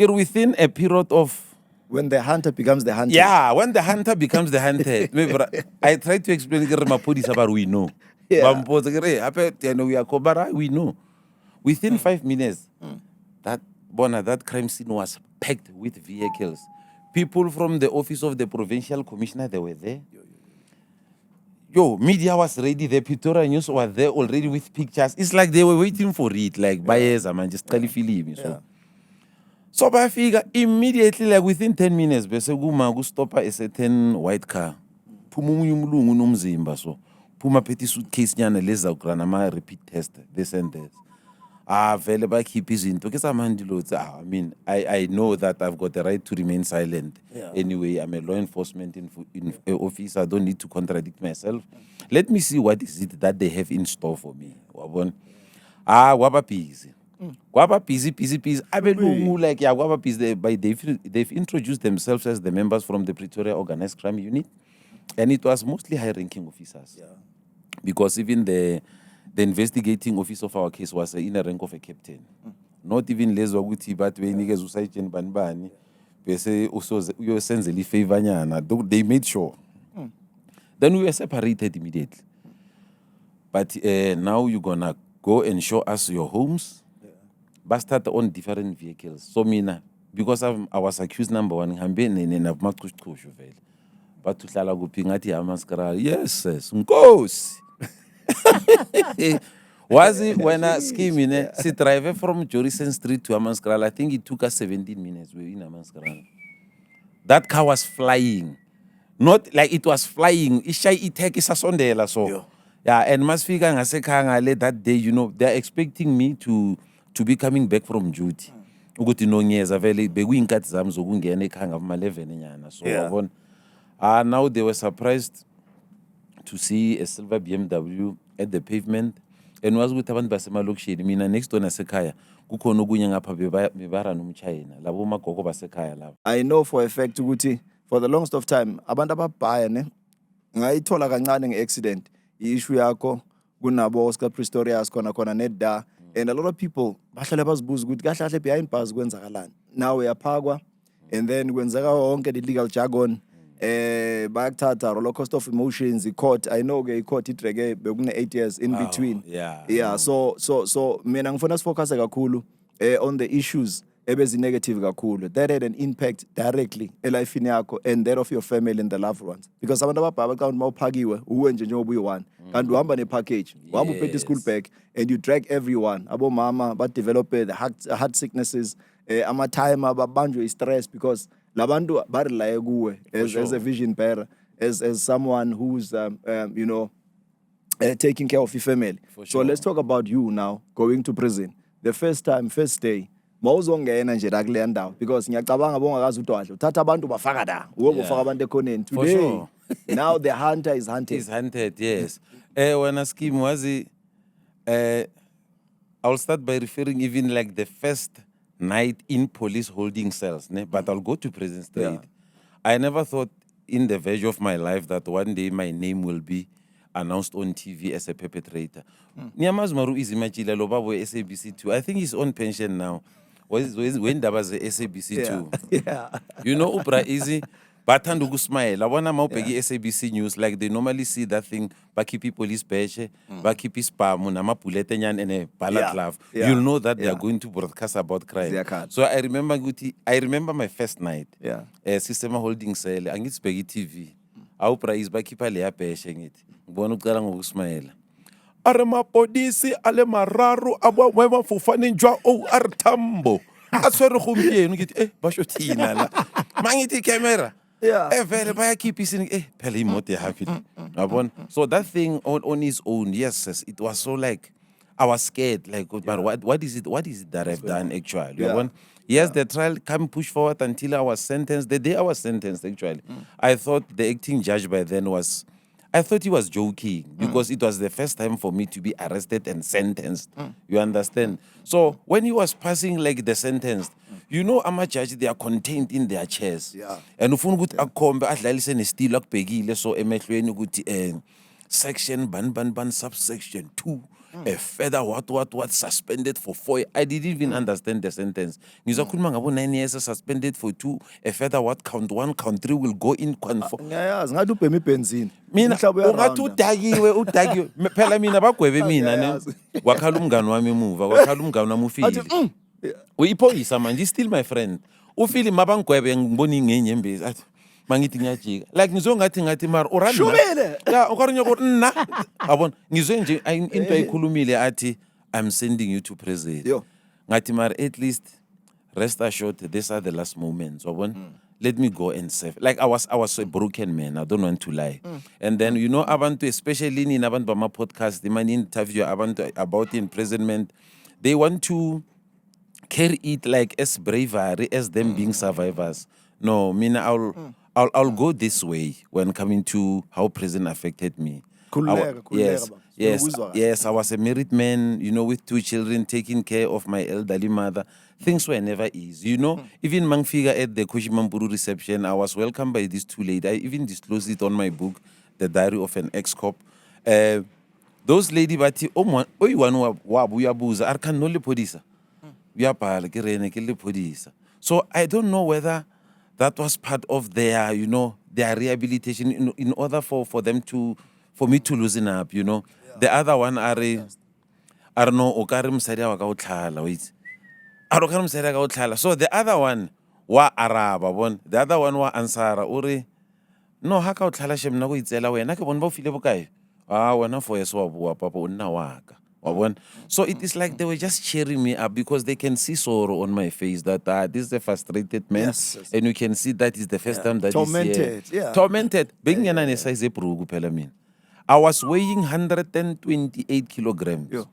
Within a period of when the hunter becomes the hunter. Yeah, when the hunter becomes the hunted. I try to explain about we know. We are Kobara, we know. Within 5 minutes, that crime scene was packed with vehicles. People from the office of the provincial commissioner, they were there. Media was ready. The Pretoria News were there already with pictures. It's like they were waiting for it, like buyers, man, just film. So, So bafika immediately, like within 10 minutes, bese kuma kustopa a certain white car. Phuma umunye umlungu unomzimba so. Phuma phethe suitcase nyana leza ugrana ama repeat test this and this. Vele bakhipha izinto ke samandilo. I mean, I know that I've got the right to remain silent. Anyway, I'm a law enforcement officer. I don't need to contradict myself. Let me see what is it that they have in store for me. Wabona? Waba busy. Waba busy. Abelungu like waba busy. They've introduced themselves as the members from the Pretoria Organized Crime Unit, and it was mostly high-ranking officers. Because even the investigating officer of our case was in a rank of a captain. Not even less waguti, but when niggas usaichen banbani, bese also uyosenzeli favor nyana. They made sure. Then we were separated immediately. But now you're gonna go and show us your homes. But start on different vehicles. So mina, because I was accused number one, but to hlala kuphi ngathi amaskara. Yes, Nkosi. Was it when I Skeem she drive from Jorison Street to Amaskral? I think it took us 17 minutes. We were in Amaskral. That car was flying. Not like it was flying. It take is a so. Yeah, and Masfiga Ngasekanga that day, you know, they're expecting me to be coming back from duty. Uguti no nyeza vele begwin kat zamzo kungene khanga ma 11 nyana. So now they were surprised to see a silver BMW at the pavement. And was with abantu basemalokishini mina next door nasekhaya kukhona okunye ngapha bebara nomchayina labo magogo basekhaya labo. I know for a fact ukuthi for the longest of time abantu ababhaya ne ngayithola kancane ngeaccident issue yakho kunabo Oscar Pistorius khona nedda, and a lot of people bahlale bazibuza ukuthi kahle kahle behind bars kwenzakalani. Now uyaphakwa and then kwenzeka wonke the legal jargon. Bayakuthatha roller coaster of emotions court. I know ke court itreke bekune 8 years in between. So mina ngifuna sifocus kakhulu on the issues ebezi negative kakhulu that had an impact directly elifini yakho and that of your family and the loved ones, because abantu ababhaba xa mawuphakiwe uwe nje njengoba uyi-one kanti uhamba ne-package uhamba uphethe school bag and you drag everyone. Abomama badevelop the heart sicknesses, ama-time babanjwe i-stress because labantu barelaye kuwe as a vision bearer, as someone who's taking care of your family. So let's talk about you now going to prison. The first day mawuzongena nje la kule ndawo, because ngiyacabanga bongakazi utwadla uthatha abantu bafaka la ufaka abantu ekhoneni today. Now the hunter is hunted. Is hunted, yes. When a Skeem was I'll start by referring even like the first night in police holding cells, but I'll go to prison straight. I never thought in the verge of my life that one day my name will be announced on TV as a perpetrator. Nyamaz Maru is imagine Lobabo SABC2. I think he's on pension now. When there was a SABC2. You know, Upra Easy. Batandugu smile. I wanna maupegi SABC News, like they normally see that thing. Bakipi police peche, bakipi spam, unama puletenyan and a balaclav. You'll know that they are going to broadcast about crime. So I remember my first night. System holding cell. Angits pegi TV. Aupra is bakipa lea peche ngit. Bonu karangu smile. Arema podisi ale mararu abwa wema fufani njwa o artambo. Aswere khumpiye ngit bashotina la. Mangiti camera. Very by keep saying, Peli mote happy. So that thing on its own, yes, it was so like I was scared, like, but what is it that I've done actually? Yes, the trial can push forward until I was sentenced. The day I was sentenced, actually, I thought the acting judge by then I thought he was joking because it was the first time for me to be arrested and sentenced. You understand? So when he was passing like the sentence, you know, I'm a judge, they are contained in their chairs. And if you go to a combe, at least in a steel lock peggy, so a section, ban, subsection 2. A feather what suspended for 4 years. I didn't even understand the sentence. Nizakulma ngabo 9 years suspended for 2. A feather what count 1, count 3 will go in conform. Ngadu me benzini. Mina ungathi udagiwe phela mina bagwebe mina ne. Wakhala umngani wami emuva, wakhala umngani wami uFili. Uyiphoyisa manje still my friend. uFili mabangwebe ngibona ingenyembezi athi mangithi ngiyajika like ngizongathi mara urana shumile ya ukarinya ko nna abona ngizwe nje into ayikhulumile athi I'm sending you to prison ngathi mara at least rest assured, these are the last moments. Let me go and save. Like I was a broken man. I don't want to lie. And then abantu, especially in abantu bama podcast, the man interview abantu about imprisonment, they want to carry it like as bravery as them being survivors. No, I'll go this way when coming to how prison affected me. Yes, I was a married man, with 2 children, taking care of my elderly mother. Things were never easy, Even Mangfiga at the Koshimampuru reception, I was welcomed by these 2 ladies. I even disclosed it on my book, The Diary of an Excop. Those ladies, but so I don't know whether that was part of their, their rehabilitation in order for me to loosen up, The other one are no okare msadi wa ka o tlhala wait. A ro ka msadi ka o tlhala. So the other one wa araba bon. The other one wa ansara ore no ha ka o tlhala she mna go itsela wena ke bona ba o file bokae. Wena for yeso wa bua papa o nna wa ka. So it is like they were just cheering me up because they can see sorrow on my face that this is a frustrated man. Yes. And you can see that is the first time that tormented. He's here. Tormented. I was weighing 128 kilograms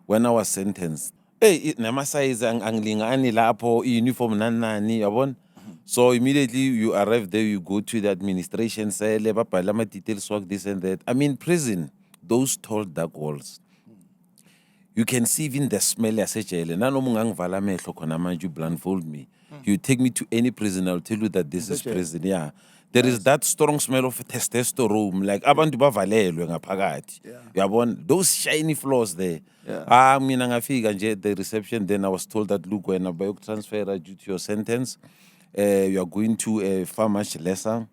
when I was sentenced. Hey, nama size anglingani lapo uniform nanani yabon. So immediately you arrive there, you go to the administration cell, details work, this and that. I mean, prison, those tall dark walls. You can see even the smell as such. You blindfold me. You take me to any prison, I'll tell you that this is prison. Yeah. There is that strong smell of testosterone, like abantu bavalelwe ngaphakathi. Uyabona those shiny floors there. Mina ngafika nje at the reception, then I was told that look, when a bio transfer due to your sentence, you are going to a far much lesser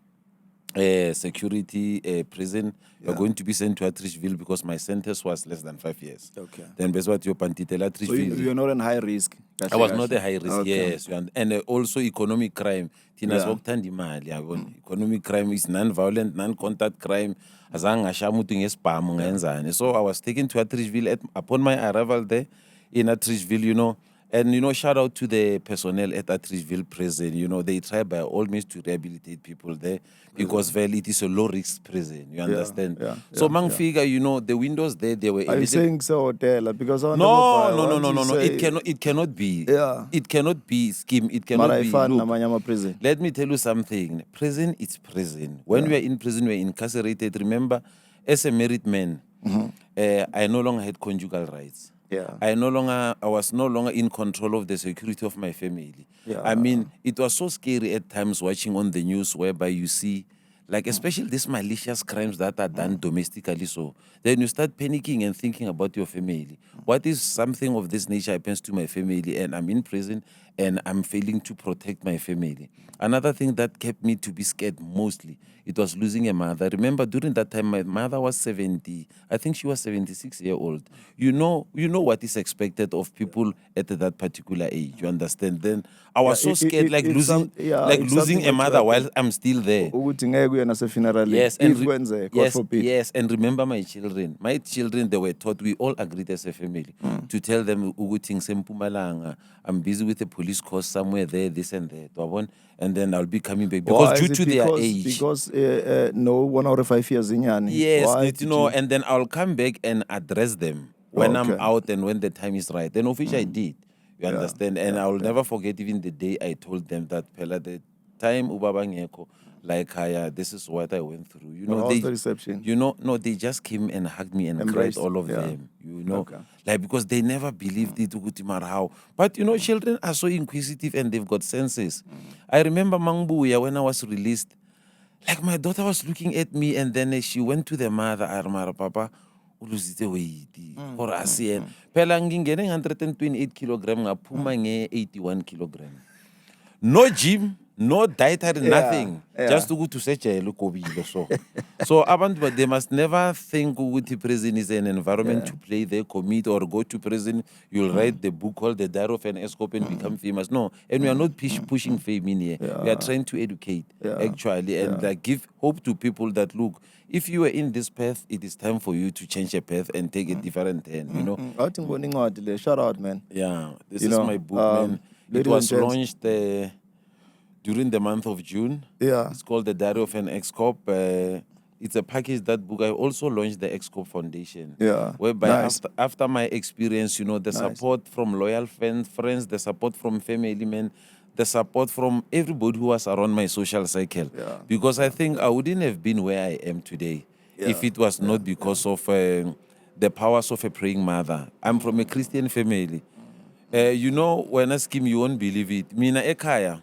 security prison. You're going to be sent to Atteridgeville because my sentence was less than 5 years. Okay. Then based what you pantitela Atteridgeville. So you're not in high risk. I was not a high risk. Yes, and also economic crime. Tinas woktandi mali. Economic crime is non-violent, non-contact crime. Azanga shamutu ngespam ngenzane. So I was taken to Atteridgeville upon my arrival there in Atteridgeville, And, shout out to the personnel at Atteridgeville prison. They try by all means to rehabilitate people there because, well, it is a low-risk prison. You understand? So, Mangfiga, the windows there, they were... Are you saying so, hotel? Because No. It cannot be. Yeah. It cannot be, Skeem. It cannot be. Look, prison. Let me tell you something. Prison is prison. When we are in prison, we are incarcerated. Remember, as a married man, I no longer had conjugal rights. I was no longer in control of the security of my family. I mean, it was so scary at times watching on the news whereby you see, like especially these malicious crimes that are done domestically. So then you start panicking and thinking about your family. What if something of this nature happens to my family and I'm in prison and I'm failing to protect my family? Another thing that kept me to be scared mostly, it was losing a mother. Remember, during that time, my mother was 70. I think she was 76 years old. You know what is expected of people at that particular age. You understand? Then I was so scared, losing a mother while I'm still there. Yes, and remember my children. My children, they were taught, we all agreed as a family, to tell them, I'm busy with a police course somewhere there, this and that. And then I'll be coming back. Because due to their age. Because no 1 out of 5 years in Yan. Yes, and then I'll come back and address them when I'm out and when the time is right. Then of which I did. You understand? And I will never forget even the day I told them that, Pella, the time Ubaba Ngeko, like, this is what I went through. The reception? They just came and hugged me and cried, all of them. Like, because they never believed it, how. But, children are so inquisitive and they've got senses. I remember Mangbuya when I was released, like my daughter was looking at me and then she went to the mother, Armara Papa, ulusite weiti, or ASEAN. Pelanging getting 128 kilograms, Puma 81 kilograms. No gym. No dietary, nothing. Just to go to such a local So but they must never think Uguti prison is an environment to play there, commit, or go to prison. You'll write the book called The Diary of an Excop and become famous. No, and we are not pushing fame in here. We are trying to educate, actually, and give hope to people that, look, if you are in this path, it is time for you to change a path and take a different turn, Shout out, man. Yeah, this is my book, man. It was launched during the month of June. Yeah. It's called The Diary of an Excop. It's a package, that book. I also launched the Excop Foundation. Yeah. Whereby after my experience, the support from loyal friends, the support from family men, the support from everybody who was around my social cycle. Yeah. Because I think I wouldn't have been where I am today if it was not because of the powers of a praying mother. I'm from a Christian family. When I Skeem, you won't believe it. Mina Ekaya,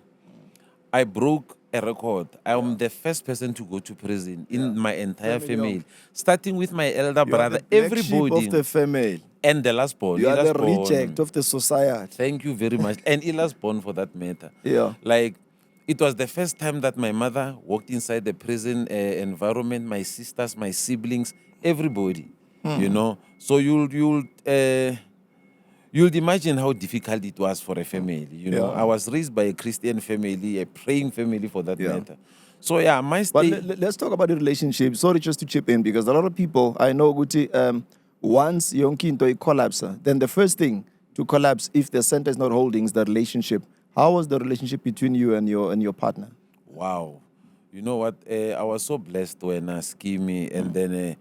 I broke a record. I'm the first person to go to prison in my entire family. Starting with my elder brother, everybody. Of the family. And the last born. You are the reject of the society. Thank you very much. And the last born for that matter. Yeah. Like, it was the first time that my mother walked inside the prison environment, my sisters, my siblings, everybody. So you'll imagine how difficult it was for a family. I was raised by a Christian family, a praying family for that matter. So my stay. But let's talk about the relationship. Sorry, just to chip in, because a lot of people I know, Guti, once Yonkinto collapse, then the first thing to collapse if the center is not holding is the relationship. How was the relationship between you and your partner? Wow, you know what? I was so blessed when Skeem, and then.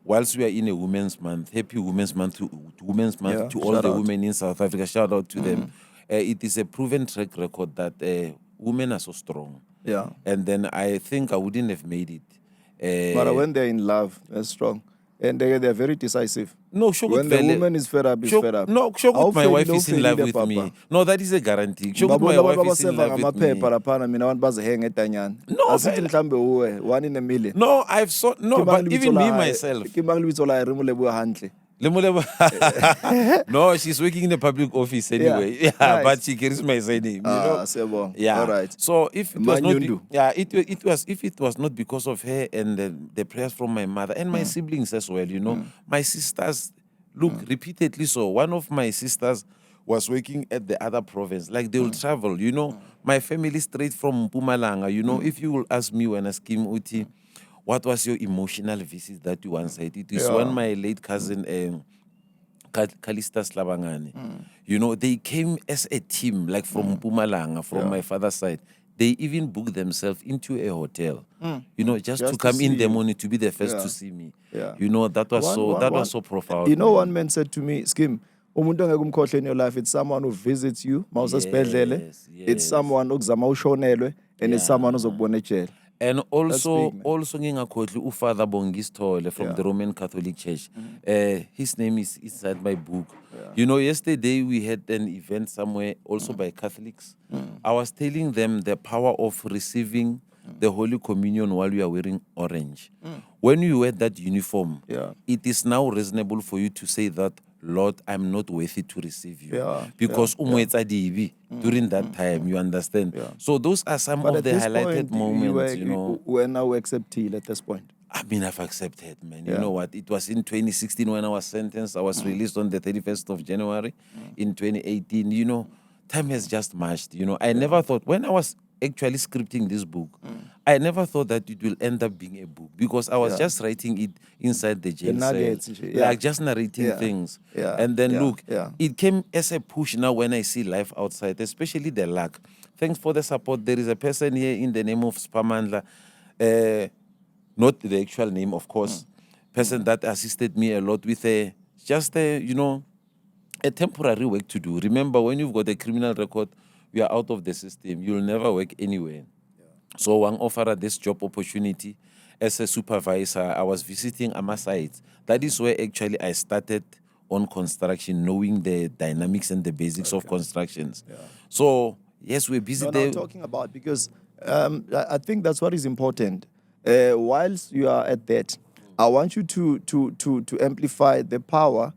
Whilst we are in a Women's Month, Happy Women's Month to all the women in South Africa. Shout out to them. It is a proven track record that women are so strong. Yeah. And then I think I wouldn't have made it. But when they're in love, they're strong. And they're very decisive. No, when the woman is fed up, is fed up. No, my wife is in love with me. No, that is a guarantee. My wife is in love with me. No, 1 in a million. No, but even me myself. No, she's working in a public office anyway. Yeah, nice. But she carries my surname. Yeah. All right. So if it was not, if it was not because of her and the prayers from my mother and my siblings as well, my sisters, look, repeatedly. So one of my sisters was working at the other province. Like they will travel. My family straight from Mpumalanga. If you will ask me when I Skeem Uti, what was your emotional visit that you once had? It is when my late cousin, Kalista Slabangane, they came as a team, like from Mpumalanga, from my father's side. They even booked themselves into a hotel, just to come in the morning to be the first to see me. Yeah. That was so profound. One man said to me, Skeem, in your life, it's someone who visits you, it's someone who and it's someone who's and also ngingakhohlwa uFather Bongis from the Roman Catholic Church. His name is inside my book. Yesterday we had an event somewhere also by Catholics. I was telling them the power of receiving the Holy Communion while you are wearing orange. When you wear that uniform, it is now reasonable for you to say that, Lord, I'm not worthy to receive you. Because during that time, you understand? So those are some of the highlighted moments, We're now accepted at this point. I mean, I've accepted, man. You know what? It was in 2016 when I was sentenced. I was released on the 31st of January in 2018. Time has just marched. I never thought, when I was actually scripting this book, I never thought that it will end up being a book because I was just writing it inside the jail cell, like just narrating things. And then it came as a push now when I see life outside, especially the luck. Thanks for the support. There is a person here in the name of Spamandla, not the actual name, of course, person that assisted me a lot with a temporary work to do. Remember, when you've got a criminal record, you are out of the system. You'll never work anywhere. So one offered this job opportunity as a supervisor. I was visiting Ama sites. That is where actually I started on construction, knowing the dynamics and the basics of constructions. So yes, we're busy there. I'm talking about because I think that's what is important. Whilst you are at that, I want you to amplify the power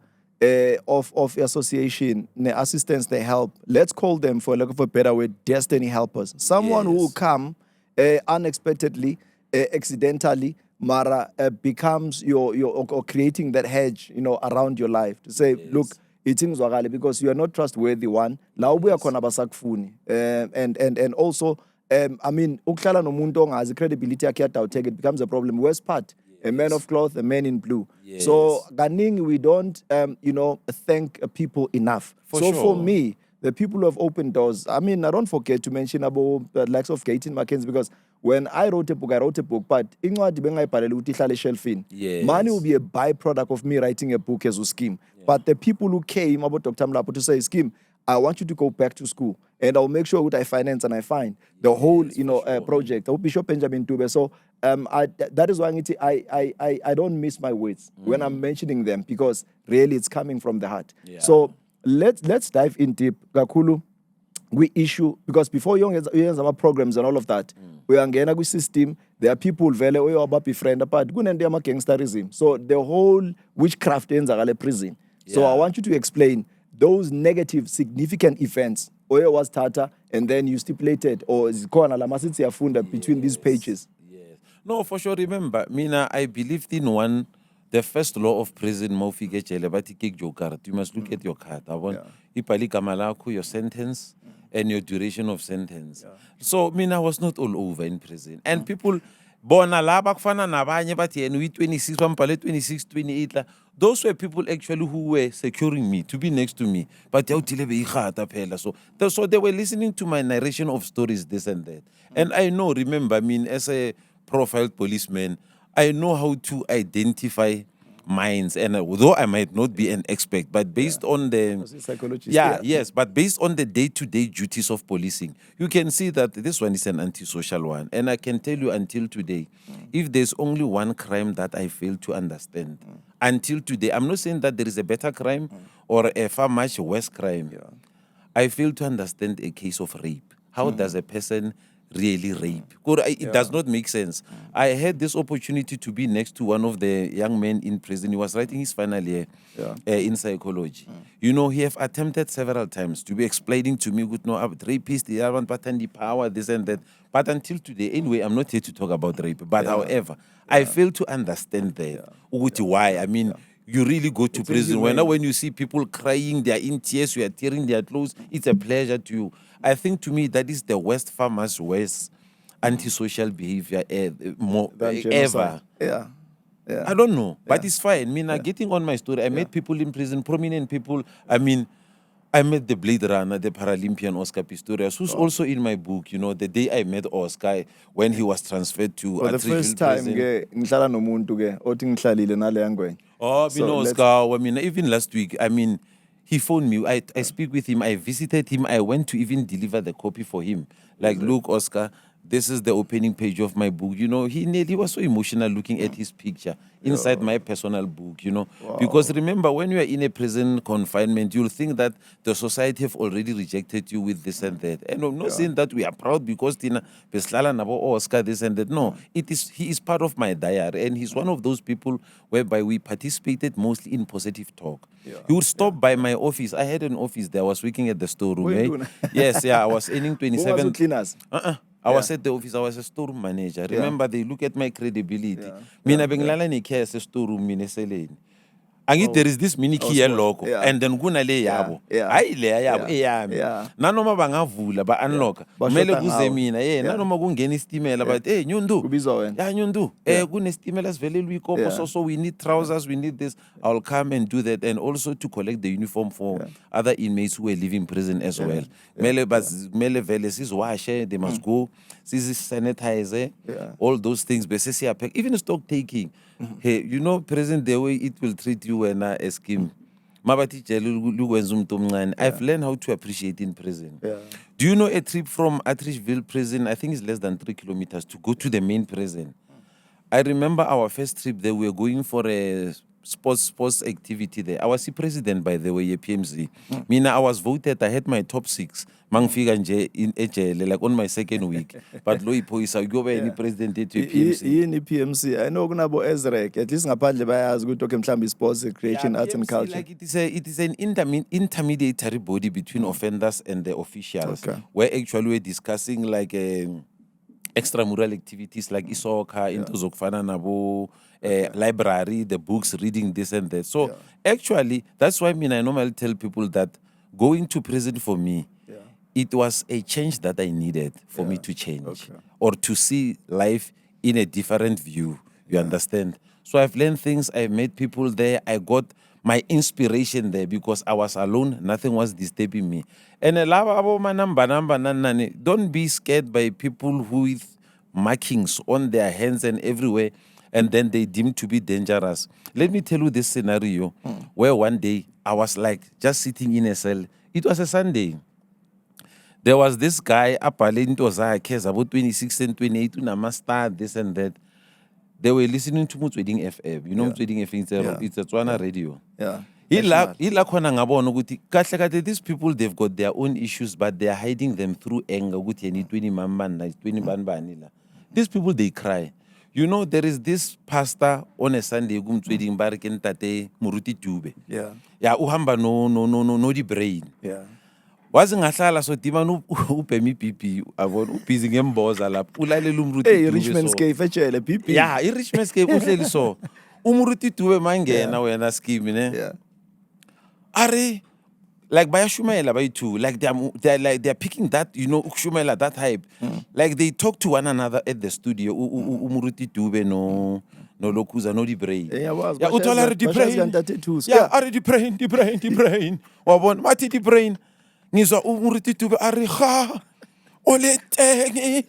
of association, the assistance, the help. Let's call them, for lack of a better word, destiny helpers. Someone who will come unexpectedly, accidentally, Mara becomes your or creating that hedge, around your life to say, look, it's in Zwagale because you are not trustworthy one. And also, I mean, uklala nomuntu ongazi credibility yakhe take it becomes a problem. Worst part. A man of cloth, a man in blue. So, Ganing, we don't, thank people enough. For me, the people who have opened doors. I mean, I don't forget to mention about the likes of Gaten Mackenzie, because when I wrote a book, but incwadi bengayibhalela ukuthi ihlale eshelfini. Yes. Money will be a byproduct of me writing a book as a Skeem. But the people who came about Dr. Mlapo to say, Skeem, I want you to go back to school, and I'll make sure that I finance and I find the whole, project. Bishop Benjamin Dube. So that is why I don't miss my words when I'm mentioning them, because really it's coming from the heart. Yeah. So let's dive in deep. Kakulu, we issue, because before you have our programs and all of that, we are getting a system. There are people vele we are befriend, but gunende gangsterism. So the whole witchcraft ends at prison. So I want you to explain those negative, significant events. Oyo was Tata, and then you stipulated, or is Kona Lamasitsi Afunda between these pages. Yes. No, for sure. Remember, Mina, I believed in the first law of prison, Mofike Chelebati Kik Jokar. You must look at your card. I want Ipali Kamalaku, your sentence, and your duration of sentence. So, Mina was not all over in prison. And people, Bona Labak Fana Nabanya Bati, and we 26, 26, 28. Those were people actually who were securing me, to be next to me. But so they were listening to my narration of stories, this and that. And I know, remember, I mean, as a profiled policeman, I know how to identify minds. And although I might not be an expert, but based on the Psychologist. yes, but based on the day-to-day duties of policing, you can see that this one is an antisocial one. And I can tell you until today, if there's only one crime that I fail to understand, until today, I'm not saying that there is a better crime or a far much worse crime. I fail to understand a case of rape. How does a person really rape? It does not make sense. I had this opportunity to be next to one of the young men in prison. He was writing his final year in psychology. You know, he have attempted several times to be explaining to me, rapist, the other pattern, the power, this and that. But until today, anyway, I'm not here to talk about rape. But however, I fail to understand that. Why? I mean, you really go to prison. When you see people crying, they are in tears, you are tearing their clothes, it's a pleasure to you. I think to me that is the worst, far much worse antisocial behavior ever. Yeah. I don't know, but it's fine. I mean, getting on my story, I met people in prison, prominent people. I mean, I met the Blade Runner, the Paralympian Oscar Pistorius, who's also in my book. You know, the day I met Oscar when he was transferred to for the first time, ngihlala nomuntu ke othi ngihlalile nale yangweni. Oh, so Oscar, I mean, even last week, I mean, he phoned me. I speak with him. I visited him. I went to even deliver the copy for him. Like, look, Oscar, this is the opening page of my book. You know, he was so emotional looking at his picture inside my personal book, you know. Because remember, when you are in a prison confinement, you'll think that the society have already rejected you with this and that. And I'm not saying that we are proud because Tina Beslala Nabo Oscar, this and that. No, he is part of my diary. And he's one of those people whereby we participated mostly in positive talk. He would stop by my office. I had an office there. I was working at the storeroom. Yes, I was earning 27. Cleaners? I was at the office. I was a storeroom manager. Remember, they look at my credibility. Mina bengilala ni care as a storeroom mine. There is this mini key loco, and then guna le yabo. I le yabo eyami. Nanoma bangavula ba unlock. Mele kuze mina. Nanoma kungena istimela but Nyundu. Nyundu. Kune stimela sivele luyikopo so we need trousers, we need this. I'll come and do that, and also to collect the uniform for other inmates who are leaving prison as well. Mele vele sis wash, they must go. Sis sanitize, all those things. Even stock taking. Hey, you know, prison the way it will treat you when a Skeem. I've learned how to appreciate in prison. Do you know a trip from Atteridgeville prison? I think it's less than 3 kilometers to go to the main prison. I remember our first trip there. We were going for a sports activity there. I was the president, by the way, PMC. Mina, I was voted. I had my top 6. Mangfika nje in HL, like on my second week. But lo ipoisa go any president to PMC. In PMC, I know kunabo Ezrek. At least ngaphandle bayazi ukuthi okay mhlambi sports, recreation, arts and culture. Like it is an intermediary body between offenders and the officials. Where actually we're discussing like extramural activities like isoka, into zokufana nabo, library, the books, reading this and that. So actually, that's why I normally tell people that going to prison for me, it was a change that I needed for me to change or to see life in a different view. You understand? So I've learned things. I met people there. I got my inspiration there because I was alone, nothing was disturbing me. And don't be scared by people who with markings on their hands and everywhere, and then they deem to be dangerous. Let me tell you this scenario where one day I was like just sitting in a cell. It was a Sunday. There was this guy, Apalento Zakes, about 26 and 28, Unamaster, this and that. They were listening to Mutsweding FM. You know Mutsweding FM, it's a Tswana radio. Yeah. These people, they've got their own issues, but they are hiding them through anger. These people, they cry. You know, there is this pastor on a Sunday, Mutsweding Baraken Tate Muruti Tube. Yeah. Yeah, Uhamba no the brain. Yeah. Wasn't a sala so Timanu Upemi Pipi, about Upizing Emboza la Ulale Lumruti. Hey, Richmond's cave, PP. Yeah, Richmond's cave, so Umuruti Tube Mange now and a scheme, Yeah. Are like by Shumela by two, like they're picking that, you know, Shumela, that hype. Like they talk to one another at the studio. Umuruti Tube no lokuza no di brain. Yeah, was. Yeah, Utola di brain. Tattoos. Yeah, are di brain. Wabon mati di brain. Ngizwa Umuruti Tube are ha. Ole tengi.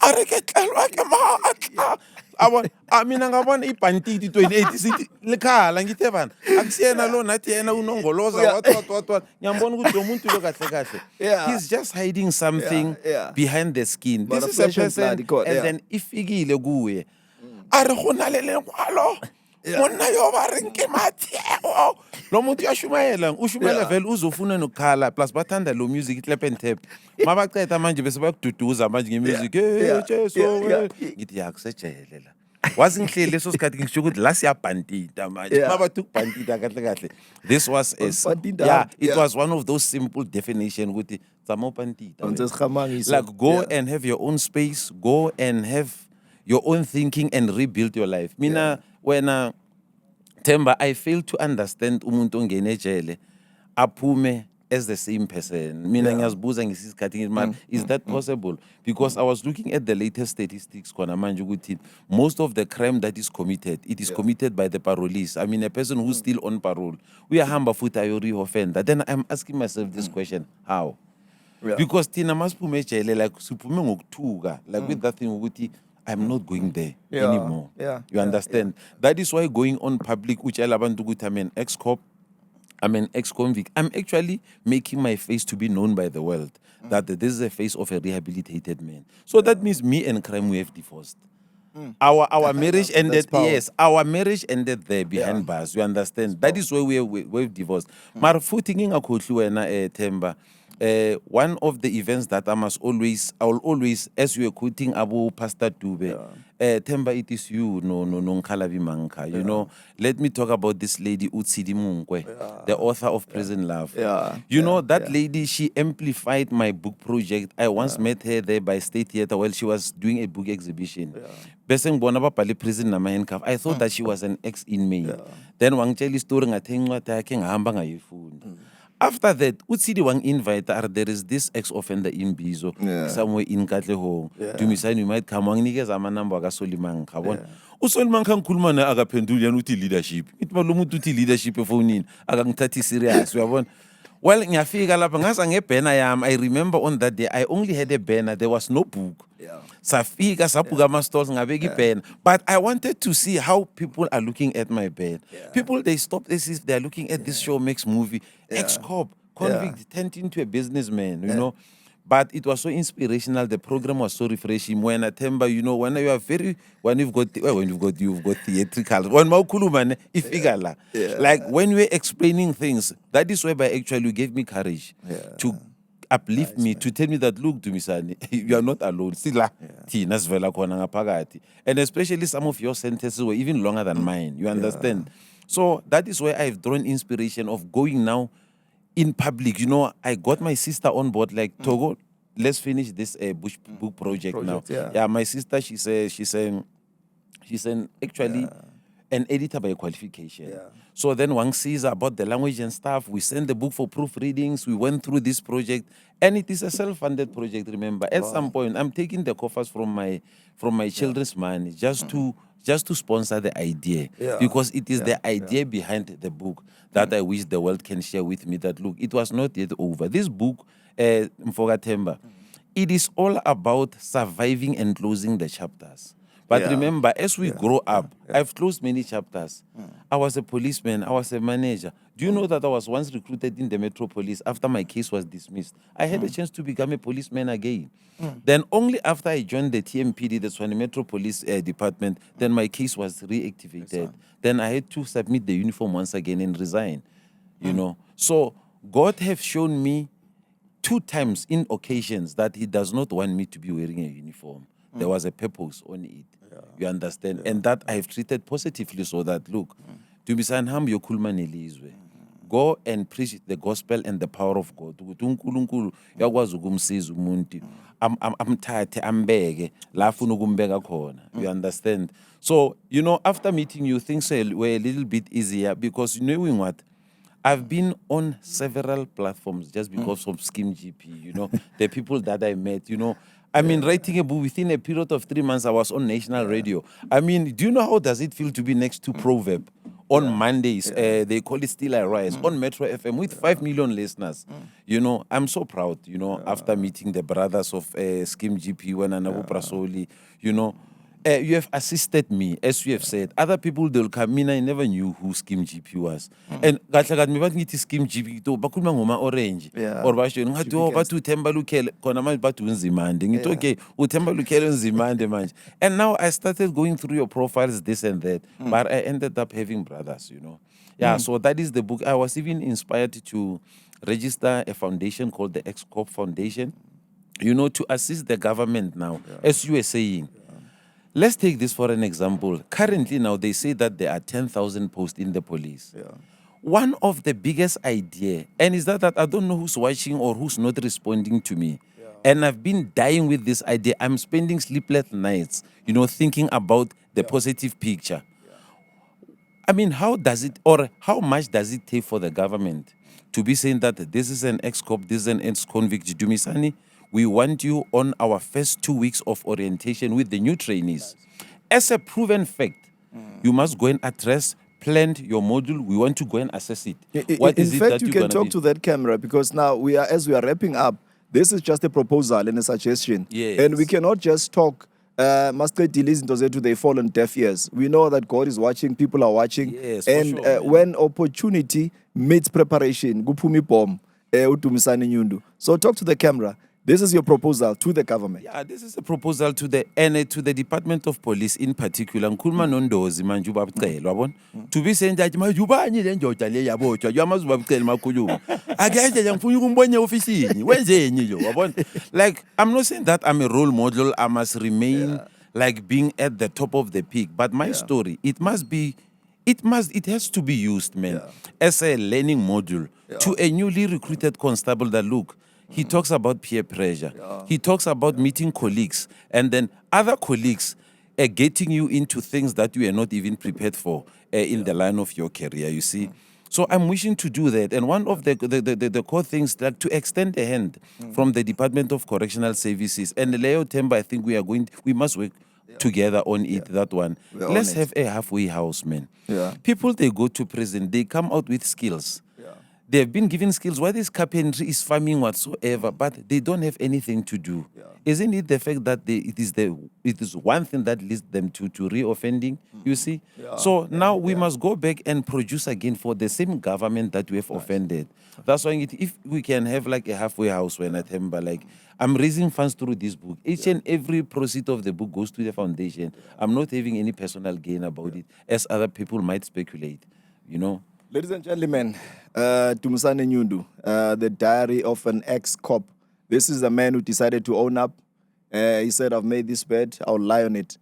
Are ketlelwa ke maatla. Mina ngabona ipantiti 28 sithi likhala ngithe bana akusiyena lo nathi yena unongoloza what ngiyambona ukuthi lo muntu lo kahle he's just hiding something behind the skin. But this is a person and then ifikile kuye are gona le lengwalo monna yo ba re nke matheo lo muntu ushumayela vele uzofuna nokukhala plus bathanda lo music clap and tap mabaqeda manje bese bakududuza manje ngemusic Jesu ngithi yakusejelela wazingihleli leso sikhathi ngisho ukuthi la siyabhantita manje mabathu kubhantita kahle this was it was one of those simple definition ukuthi zama ubhantita like go and have your own space, go and have your own thinking and rebuild your life. Mina when Themba, I fail to understand umuntu ongene ejele aphume as the same person. Mina ngiyazibuza ngesikhathi man, is that possible? Because I was looking at the latest statistics kona manje ukuthi most of the crime that is committed, it is committed by the parolees. I mean a person who's still on parole. Uyahamba futhi ayori offender. Then I'm asking myself this question, how? Because tina masiphume ejele like siphume ngokuthuka like with that thing ukuthi I'm not going there anymore. You understand? That is why going on public, which I'm an ex-cop, I'm an ex-convict. I'm actually making my face to be known by the world that this is a face of a rehabilitated man. So that means me and crime, we have divorced. Our marriage ended. Yes, our marriage ended there behind bars. You understand? That is why we've divorced. Mar footing in a Themba. One of the events that I will always, as we are quoting Abu Pastor Dube, Themba, it is you, no, Nkalabi Manka. You know, let me talk about this lady, Utsidi Munkwe, the author of Prison Love. You know, that lady, she amplified my book project. I once met her there by State Theatre while she was doing a book exhibition. Beseng Bonaba Pali prison na handcuff. I thought that she was an ex-inmate. Then Wangcheli story ngathengwa taking hamba ngayifunda. After that, Utsidi Wang invite there is this ex-offender in Bizo, somewhere in Katlehong. Dumisane, you might come Wang niggas ama number Soliman Kabon. Usoliman kan kulmana aga pendulian uti leadership. It malumutu ti leadership phone in agang 30 serious. Well, I remember on that day I only had a banner, there was no book. Safiga sapugama stores ngabegi pen. But I wanted to see how people are looking at my pen. People they stop this if they're looking at this show makes movie. Excop, convict turned into a businessman, you know. But it was so inspirational. The program was so refreshing. When at Themba, you know, when you've got theatrical, when Maukulumane, like when we're explaining things, that is whereby actually you gave me courage to uplift me, to tell me that look, Dumisane, you are not alone. And especially some of your sentences were even longer than mine. You understand? So that is where I've drawn inspiration of going now in public. You know, I got my sister on board, like Togo, let's finish this book project now. Yeah, my sister, she's actually an editor by qualification. So then Wang sees about the language and stuff. We send the book for proofreadings. We went through this project, and it is a self-funded project. Remember, at some point, I'm taking the coffers from my children's money just to just to sponsor the idea. Because it is the idea behind the book that I wish the world can share with me that, look, it was not yet over. This book, Mfoka Themba, it is all about surviving and closing the chapters. But remember, as we grow up, I've closed many chapters. I was a policeman. I was a manager. Do you know that I was once recruited in the Metro Police after my case was dismissed? I had a chance to become a policeman again. Then only after I joined the TMPD, the Tshwane Metro Police Department, then my case was reactivated. Then I had to submit the uniform once again and resign. You know, so God have shown me 2 times in occasions that He does not want me to be wearing a uniform. There was a purpose on it. You understand? And that I have treated positively, so that, look, Dumisane ham yokhuluma nelizwe. Go and preach the gospel and the power of God. Ukuthi uNkulunkulu uyakwazi ukumsiza umuntu. Amthathe ambeke la afuna ukumbeka khona. You understand? So, you know, after meeting you, things were a little bit easier because knowing what? I've been on several platforms just because of Skeem GP, you know, the people that I met, you know. I mean, writing a book within a period of 3 months, I was on national radio. I mean, do you know how does it feel to be next to Proverb? On Mondays, they call it Still I Rise, on Metro FM with 5 million listeners. You know, I'm so proud, you know, after meeting the brothers of Skeem GP, Wananabu Prasoli, you know. You have assisted me, as you have said. Other people, they'll come in, I never knew who Skeem GP was. And Gatlagat, me bat ngithi Skeem GP, to bakulma ngoma orange. Or basho, ngathi oh, batu Themba Lukhele, kona manje batu Nzimande. Ngithi okay, Themba Lukhele Nzimande manje. And now I started going through your profiles, this and that. But I ended up having brothers, you know. Yeah, so that is the book. I was even inspired to register a foundation called the Excop Foundation, you know, to assist the government now, as you were saying. Let's take this for an example. Currently now, they say that there are 10,000 posts in the police. One of the biggest idea, and is that I don't know who's watching or who's not responding to me. And I've been dying with this idea. I'm spending sleepless nights, you know, thinking about the positive picture. I mean, how does it, or how much does it take for the government to be saying that this is an ex-cop, this is an ex-convict, Dumisane? We want you on our first 2 weeks of orientation with the new trainees. As a proven fact, you must go and address, plan your module. We want to go and assess it. What is in it fact, that you can talk to that camera because now as we are wrapping up, this is just a proposal and a suggestion. And we cannot just talk. They fall on deaf ears. We know that God is watching, people are watching. And when opportunity meets preparation, gupumi bomb, Dumisane Nyundu. So talk to the camera. This is your proposal to the government. Yeah, this is a proposal to the Department of Police in particular. Nkhuluma nondozi manje ubabcela wabona. To be saying that manje ubani le ndoda le yabotshwa yamazi ubabcela makhuluma. Akanje nje ngifuna ukumbona eofisini. Wenzeni lo wabona? Like I'm not saying that I'm a role model. I must remain like being at the top of the peak, but my story it has to be used, man, as a learning module to a newly recruited constable that look. He talks about peer pressure. He talks about meeting colleagues and then other colleagues getting you into things that you are not even prepared for in the line of your career, you see. So I'm wishing to do that. And one of the core things that to extend a hand from the Department of Correctional Services and Leo Themba, I think we must work together on it, that one. Let's have a halfway house, man. People, they go to prison, they come out with skills. They've been given skills, whether it's carpentry, is farming, whatsoever, but they don't have anything to do. Isn't it the fact that it is one thing that leads them to reoffending, you see? So now we must go back and produce again for the same government that we have offended. That's why if we can have like a halfway house when at Themba, like I'm raising funds through this book. Each and every proceed of the book goes to the foundation. I'm not having any personal gain about it, as other people might speculate, you know? Ladies and gentlemen, Dumisane Nyundu, the diary of an ex-cop. This is a man who decided to own up. He said, I've made this bed, I'll lie on it.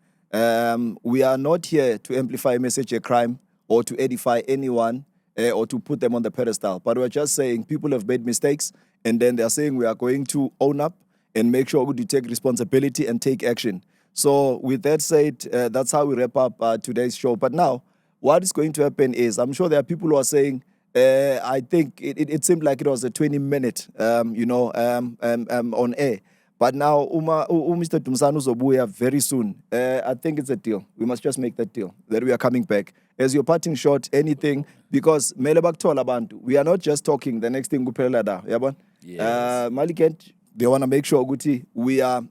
We are not here to amplify a message of crime or to edify anyone or to put them on the pedestal. But we're just saying people have made mistakes and then they're saying we are going to own up and make sure we take responsibility and take action. So with that said, that's how we wrap up today's show. But now, what is going to happen is, I'm sure there are people who are saying, I think it seemed like it was a 20-minute, on air. But now, Mr. Dumisane uzobuya very soon. I think it's a deal. We must just make that deal that we are coming back. As you're parting short, anything, because mele bakuthola abantu, we are not just talking the next thing kuphelela da, yabona? Yes. Malikent, they want to make sure ukuthi we are,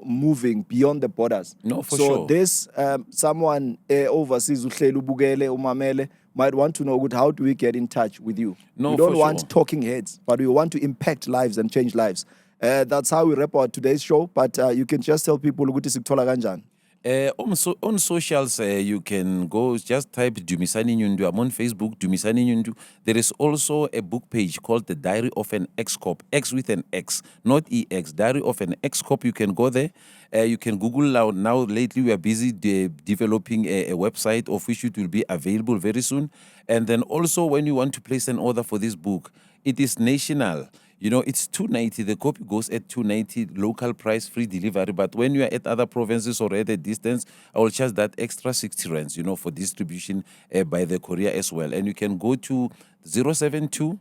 moving beyond the borders. No, for so sure. This someone overseas uhleli ubukele umamele might want to know how do we get in touch with you. No, we don't for want sure. talking heads, but we want to impact lives and change lives. That's how we wrap our today's show. But you can just tell people ukuthi sikuthola kanjani. On socials, you can go just type Dumisane Nyundu. I'm on Facebook, Dumisane Nyundu. There is also a book page called The Diary of an Excop, X with an X, not EX. Diary of an Excop. You can go there. You can Google now. Lately, we are busy developing a website of which it will be available very soon. And then also, when you want to place an order for this book, it is national. It's $290. The copy goes at $290, local price, free delivery. But when you are at other provinces or at a distance, I will charge that extra 60 rands, for distribution by the courier as well. And you can go to 072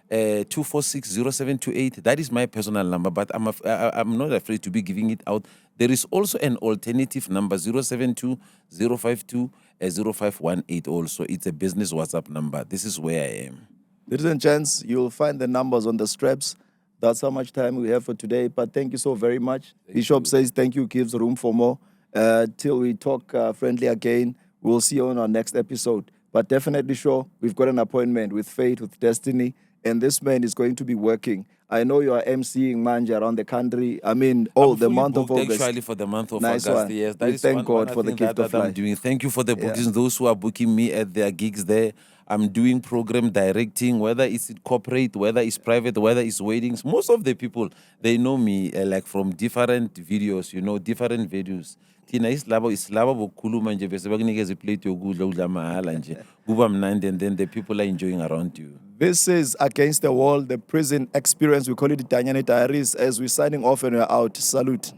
246 0728. That is my personal number, but I'm not afraid to be giving it out. There is also an alternative number, 072 052 0518 also. It's a business WhatsApp number. This is where I am. Ladies and gents, you'll find the numbers on the straps. That's how much time we have for today. But thank you so very much. Bishop says thank you, gives room for more. Till we talk friendly again, we'll see you on our next episode. But definitely sure, we've got an appointment with Fate, with Destiny, and this man is going to be working. I know you are emceeing Manja around the country. I mean, the month of August. Actually, for the month of Nice August, one. yes. That We is thank one God for the thing gift that of I'm life. doing. Thank you for the bookings. Those who are booking me at their gigs there. I'm doing program directing, whether it's corporate, whether it's private, whether it's weddings. Most of the people, they know me like from different videos, different videos. Thina isilaba bokukhuluma nje bese bakunikeza iplate yokudla udla mahala nje. Kuba mnandi and then the people are enjoying around you. This is Against the Wall, the prison experience. We call it the Danyane Diaries. As we're signing off and we're out. Salute.